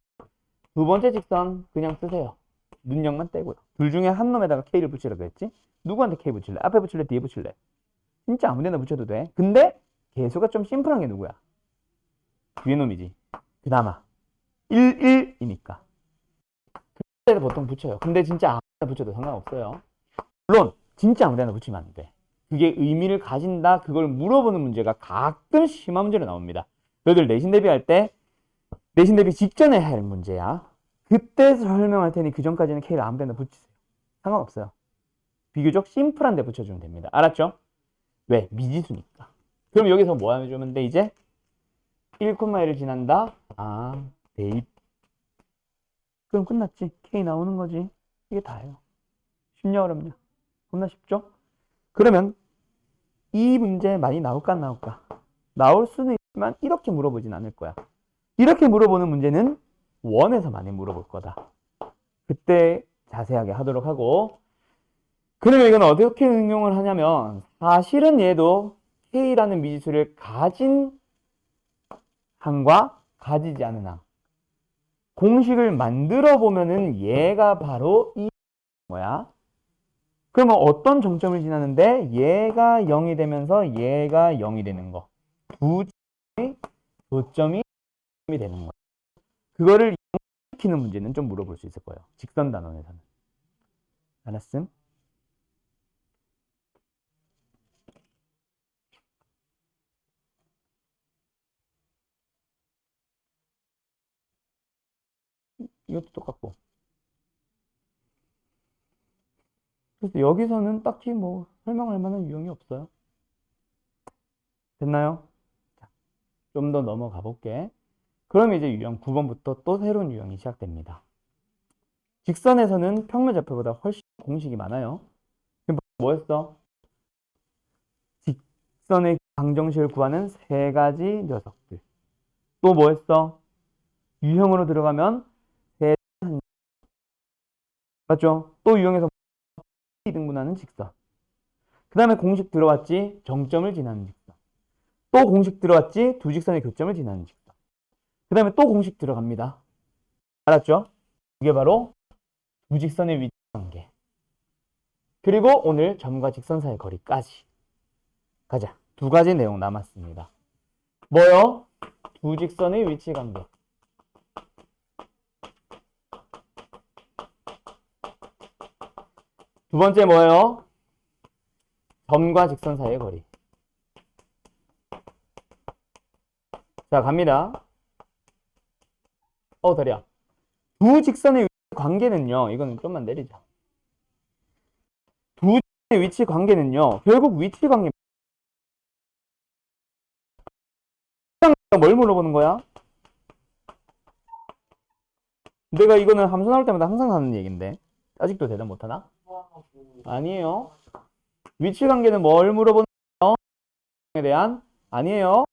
두 번째 직선 그냥 쓰세요. 능력만 떼고요. 둘 중에 한 놈에다가 K를 붙이라고 했지? 누구한테 K 붙일래? 앞에 붙일래? 뒤에 붙일래? 진짜 아무 데나 붙여도 돼. 근데 개수가 좀 심플한 게 누구야? 뒤에 놈이지. 그나마 1, 1이니까. 그때도 보통 붙여요. 근데 진짜 아무 데나 붙여도 상관없어요. 물론 진짜 아무 데나 붙이면 안 돼. 그게 의미를 가진다. 그걸 물어보는 문제가 가끔 심한 문제로 나옵니다. 너희들 내신 대비할 때 내신 대비 직전에 할 문제야. 그때 설명할 테니 그 전까지는 K를 아무 데나 붙이세요. 상관없어요. 비교적 심플한 데 붙여주면 됩니다. 알았죠? 왜? 미지수니까. 그럼 여기서 뭐 하면 돼 이제? 1,1을 지난다. 아, 대입. 그럼 끝났지. K 나오는 거지. 이게 다예요. 쉽냐 어렵냐? 겁나 쉽죠? 그러면 이 문제 많이 나올까 안 나올까? 나올 수는 있지만 이렇게 물어보진 않을 거야. 이렇게 물어보는 문제는 원에서 많이 물어볼 거다. 그때 자세하게 하도록 하고, 그러면 이건 어떻게 응용을 하냐면 사실은 얘도 K라는 미지수를 가진 항과 가지지 않은 항 공식을 만들어 보면은 얘가 바로 이 거야. 그러면 어떤 정점을 지나는데 얘가 0이 되면서 얘가 0이 되는 거. 두 점의 교점이 되는 거야. 그거를 시키는 문제는 좀 물어볼 수 있을 거예요. 직선 단원에서는. 알았음? 이것도 똑같고. 그래서 여기서는 딱히 뭐 설명할 만한 유형이 없어요. 됐나요? 좀 더 넘어가 볼게. 그럼 이제 유형 9번부터 또 새로운 유형이 시작됩니다. 직선에서는 평면좌표보다 훨씬 공식이 많아요. 지금 뭐 했어? 직선의 방정식을 구하는 세 가지 녀석들. 또 뭐 했어? 유형으로 들어가면 세 맞죠? 또 유형에서 등분하는 직선. 그 다음에 공식 들어왔지? 정점을 지나는 직선. 또 공식 들어왔지? 두 직선의 교점을 지나는 직선. 그 다음에 또 공식 들어갑니다. 알았죠? 이게 바로 두 직선의 위치 관계. 그리고 오늘 점과 직선 사이의 거리까지. 가자. 두 가지 내용 남았습니다. 뭐요? 두 직선의 위치 관계. 두 번째 뭐예요? 점과 직선 사이의 거리. 자, 갑니다. 다리야. 두 직선의 위치 관계는요. 이거는 좀만 내리자. 두 직선의 위치 관계는요. 결국 위치 관계. 뭘 물어보는 거야? 내가 이거는 함수 나올 때마다 항상 하는 얘기인데 아직도 대답 못하나? 아니에요. 위치 관계는 뭘 물어보는 거예요? 에 대한? 아니에요.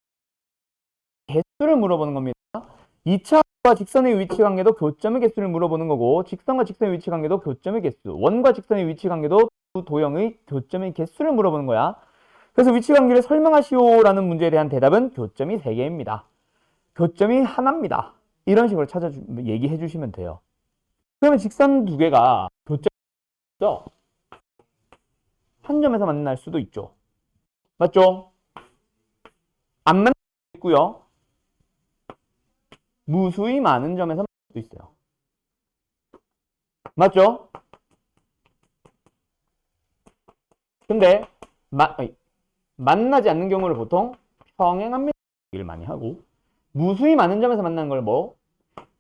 개수를 물어보는 겁니다. 2차와 직선의 위치 관계도 교점의 개수를 물어보는 거고, 직선과 직선의 위치 관계도 교점의 개수, 원과 직선의 위치 관계도 두 도형의 교점의 개수를 물어보는 거야. 그래서 위치 관계를 설명하시오라는 문제에 대한 대답은 교점이 3개입니다. 교점이 하나입니다. 이런 식으로 얘기해 주시면 돼요. 그러면 직선 두 개가 교점이 있어. 한 점에서 만날 수도 있죠. 맞죠? 안 만날 수도 있고요. 무수히 많은 점에서 만날 수도 있어요. 맞죠? 근데 만나지 않는 경우를 보통 평행합니다 얘기를 많이 하고, 무수히 많은 점에서 만나는 걸 뭐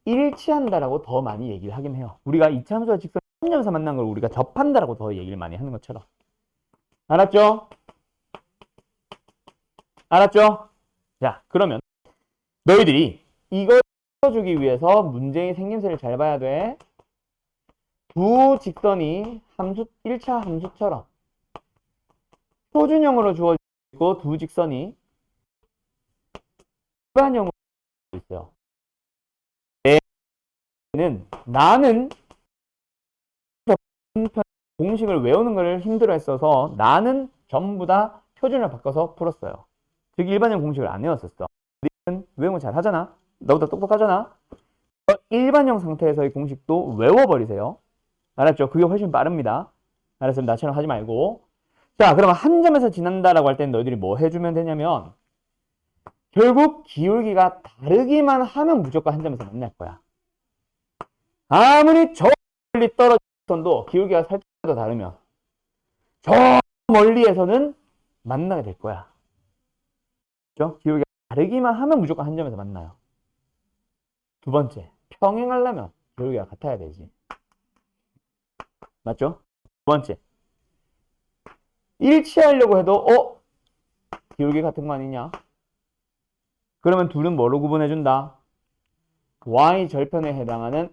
일치한다라고 더 많이 얘기를 하긴 해요. 우리가 이차 함수와 직선 한 점에서 만난 걸 우리가 접한다라고 더 얘기를 많이 하는 것처럼. 알았죠? 알았죠? 자, 그러면 너희들이 이걸 풀어주기 위해서 문제의 생김새를 잘 봐야 돼. 두 직선이 1차 함수처럼 표준형으로 주어지고 있고, 두 직선이 일반형으로 있어요. 나는 공식을 외우는 걸 힘들어 했어서 나는 전부 다 표준을 바꿔서 풀었어요. 즉 일반형 공식을 안 외웠었어. 너는 외우는 거 잘 하잖아. 너보다 똑똑하잖아. 일반형 상태에서의 공식도 외워버리세요. 알았죠? 그게 훨씬 빠릅니다. 알았으면 나처럼 하지 말고. 자, 그러면 한 점에서 지난다라고 할 때는 너희들이 뭐 해주면 되냐면, 결국 기울기가 다르기만 하면 무조건 한 점에서 만날 거야. 아무리 저 멀리 떨어진 선도 기울기가 살짝 더 다르면 저 멀리에서는 만나게 될 거야. 그렇죠? 기울기가 다르기만 하면 무조건 한 점에서 만나요. 두 번째, 평행하려면 기울기가 같아야 되지. 맞죠? 두 번째, 일치하려고 해도 기울기 같은 거 아니냐? 그러면 둘은 뭐로 구분해준다? y 절편에 해당하는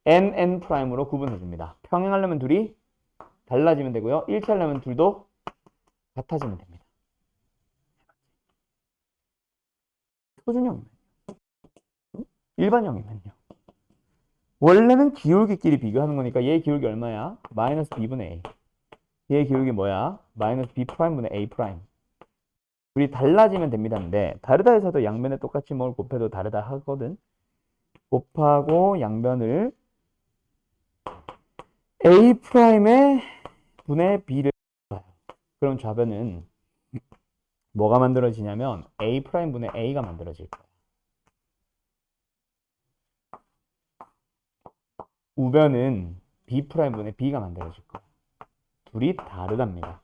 nn''으로 구분해줍니다. 평행하려면 둘이 달라지면 되고요. 일치하려면 둘도 같아지면 됩니다. 표준형이면요. 일반형이면요. 원래는 기울기끼리 비교하는 거니까 얘 기울기 얼마야? 마이너스 b분의 a. 얘 기울기 뭐야? 마이너스 b'분의 a'. 둘이 달라지면 됩니다인데, 다르다 해서도 양변에 똑같이 뭘 곱해도 다르다 하거든. 곱하고 양변을 A'의 분의 B를 봐요. 그럼 좌변은 뭐가 만들어지냐면 A' 분의 A가 만들어질 거야. 우변은 B' 분의 B가 만들어질 거야. 둘이 다르답니다.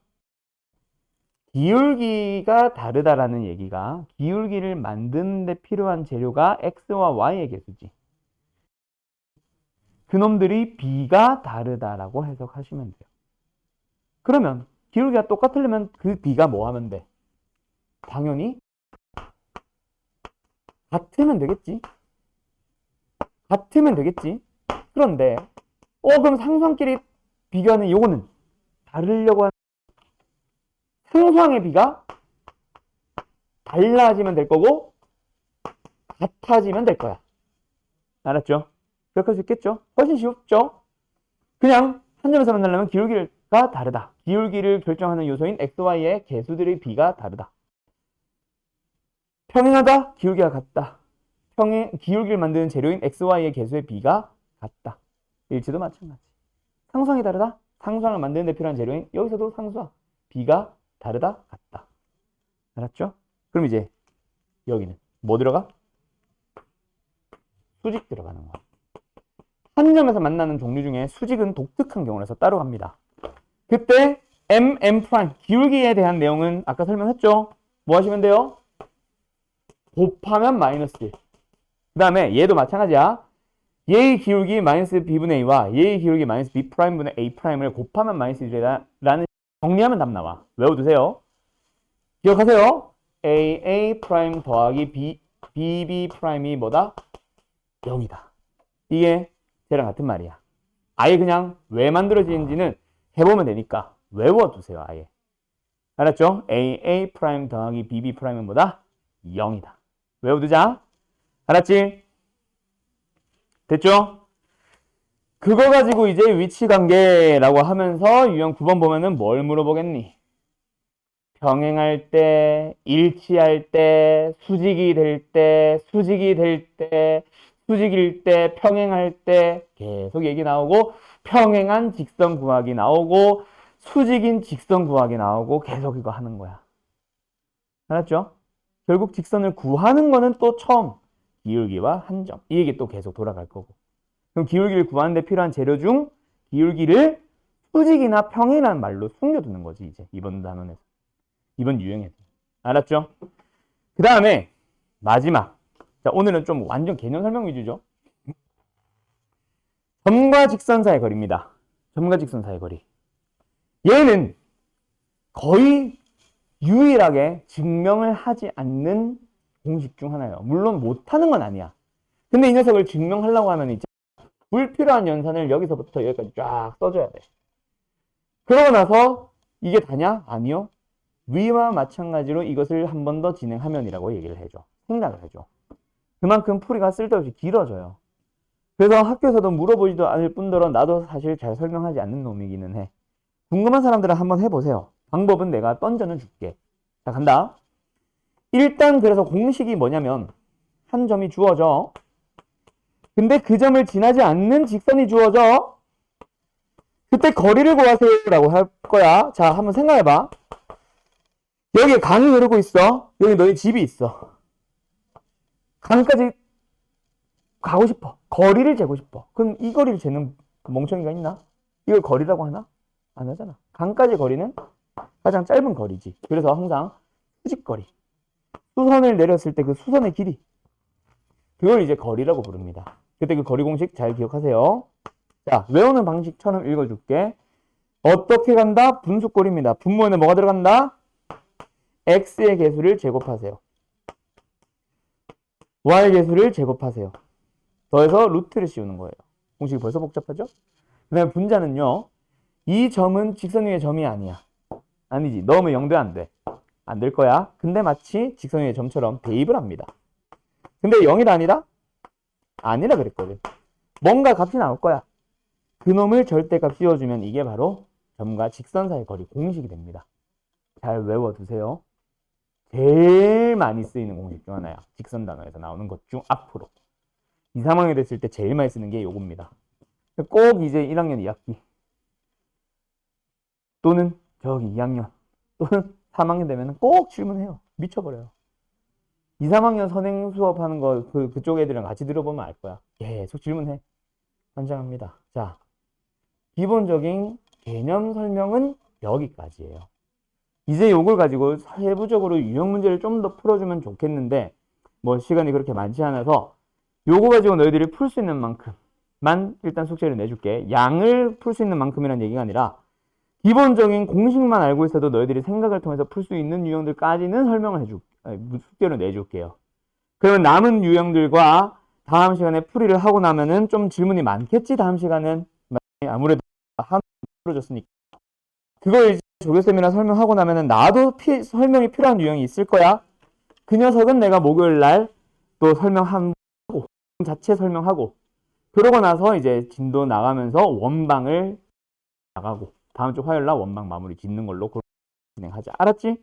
기울기가 다르다라는 얘기가 기울기를 만드는 데 필요한 재료가 X와 Y의 개수지. 그놈들이 B가 다르다라고 해석하시면 돼요. 그러면 기울기가 똑같으려면 그 B가 뭐 하면 돼? 당연히 같으면 되겠지. 같으면 되겠지. 그런데 그럼 상수항끼리 비교하는 요거는 다르려고 하는 상수항의 B가 달라지면 될 거고 같아지면 될 거야. 알았죠? 그렇게 할 수 있겠죠? 훨씬 쉽죠? 그냥 한 점에서 만나려면 기울기가 다르다. 기울기를 결정하는 요소인 XY의 개수들의 B가 다르다. 평행하다. 기울기가 같다. 기울기를 만드는 재료인 XY의 개수의 B가 같다. 일치도 마찬가지. 상수항이 다르다. 상수항을 만드는 데 필요한 재료인 여기서도 상수항 B가 다르다. 같다. 알았죠? 그럼 이제 여기는 뭐 들어가? 수직 들어가는 거야. 한 점에서 만나는 종류 중에 수직은 독특한 경우라서 따로 갑니다. 그때 M' 기울기에 대한 내용은 아까 설명했죠? 뭐 하시면 돼요? 곱하면 마이너스 1. 그 다음에 얘도 마찬가지야. 얘의 기울기 마이너스 b분의 a와 얘의 기울기 마이너스 b'분의 a'를 곱하면 마이너스 1이라는 정리하면 답 나와. 외워두세요. 기억하세요. AA' 더하기 bb'이 뭐다? 0이다. 이게 쟤랑 같은 말이야. 아예 그냥 왜 만들어지는지는 해보면 되니까 외워두세요. 아예. 알았죠? A 프라임 더하기 BB 프라임은 뭐다? 0이다. 외워두자. 알았지? 됐죠? 그거 가지고 이제 위치관계라고 하면서 유형 9번 보면은 뭘 물어보겠니? 병행할 때, 일치할 때, 수직이 될 때, 수직이 될 때, 수직일 때, 평행할 때 계속 얘기 나오고 평행한 직선 구하기 나오고 수직인 직선 구하기 나오고 계속 이거 하는 거야. 알았죠? 결국 직선을 구하는 거는 또 처음 기울기와 한 점. 이 얘기 또 계속 돌아갈 거고. 그럼 기울기를 구하는데 필요한 재료 중 기울기를 수직이나 평행이라는 말로 숨겨두는 거지 이제 이번 단원에서. 이번 유형에서. 알았죠? 그 다음에 마지막. 자, 오늘은 좀 완전 개념 설명 위주죠. 점과 직선 사이의 거리입니다. 점과 직선 사이의 거리. 얘는 거의 유일하게 증명을 하지 않는 공식 중 하나예요. 물론 못하는 건 아니야. 근데 이 녀석을 증명하려고 하면 이제 불필요한 연산을 여기서부터 여기까지 쫙 써줘야 돼. 그러고 나서 이게 다냐? 아니요. 위와 마찬가지로 이것을 한 번 더 진행하면이라고 얘기를 해줘. 생각을 해줘. 그만큼 풀이가 쓸데없이 길어져요. 그래서 학교에서도 물어보지도 않을 뿐더러 나도 사실 잘 설명하지 않는 놈이기는 해. 궁금한 사람들은 한번 해보세요. 방법은 내가 던져는 줄게. 자, 간다. 일단 그래서 공식이 뭐냐면 한 점이 주어져. 근데 그 점을 지나지 않는 직선이 주어져. 그때 거리를 구하세요 라고 할 거야. 자, 한번 생각해봐. 여기에 강이 흐르고 있어. 여기 너희 집이 있어. 강까지 가고 싶어. 거리를 재고 싶어. 그럼 이 거리를 재는 멍청이가 있나? 이걸 거리라고 하나? 안 하잖아. 강까지 거리는 가장 짧은 거리지. 그래서 항상 수직거리. 수선을 내렸을 때 그 수선의 길이. 그걸 이제 거리라고 부릅니다. 그때 그 거리 공식 잘 기억하세요. 자, 외우는 방식처럼 읽어줄게. 어떻게 간다? 분수꼴입니다. 분모에는 뭐가 들어간다? x의 개수를 제곱하세요. y 개수를 제곱하세요. 더해서 루트를 씌우는 거예요. 공식이 벌써 복잡하죠? 그 다음에 분자는요. 이 점은 직선 위의 점이 아니야. 아니지. 넣으면 0돼 안 돼? 안 될 거야. 근데 마치 직선 위의 점처럼 대입을 합니다. 근데 0이다 아니다? 아니라 그랬거든. 뭔가 값이 나올 거야. 그놈을 절대값 씌워주면 이게 바로 점과 직선 사이의 거리 공식이 됩니다. 잘 외워두세요. 제일 많이 쓰이는 공식 중 하나야. 직선 단어에서 나오는 것 중 앞으로. 2, 3학년 됐을 때 제일 많이 쓰는 게 요겁니다. 꼭 이제 1학년 2학기 또는 저기 2학년 또는 3학년 되면 꼭 질문해요. 미쳐버려요. 2, 3학년 선행 수업하는 거 그쪽 애들이랑 같이 들어보면 알 거야. 계속 질문해. 환장합니다. 자, 기본적인 개념 설명은 여기까지예요. 이제 요걸 가지고 세부적으로 유형 문제를 좀 더 풀어주면 좋겠는데 뭐 시간이 그렇게 많지 않아서 요거 가지고 너희들이 풀 수 있는 만큼만 일단 숙제를 내줄게. 양을 풀 수 있는 만큼이라는 얘기가 아니라 기본적인 공식만 알고 있어도 너희들이 생각을 통해서 풀 수 있는 유형들까지는 설명을 숙제로 내줄게요. 그러면 남은 유형들과 다음 시간에 풀이를 하고 나면은 좀 질문이 많겠지. 다음 시간은 아무래도 한 풀어줬으니까 그걸 이제 조교쌤이랑 설명하고 나면은 나도 설명이 필요한 유형이 있을 거야. 그 녀석은 내가 목요일 날 또 설명하고 자체 설명하고 그러고 나서 이제 진도 나가면서 원방을 나가고 다음 주 화요일 날 원방 마무리 짓는 걸로 진행하자. 알았지?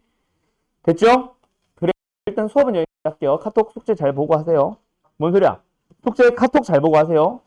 됐죠? 그래 일단 수업은 여기까지 할게요. 카톡 숙제 잘 보고 하세요. 뭔 소리야? 숙제 카톡 잘 보고 하세요.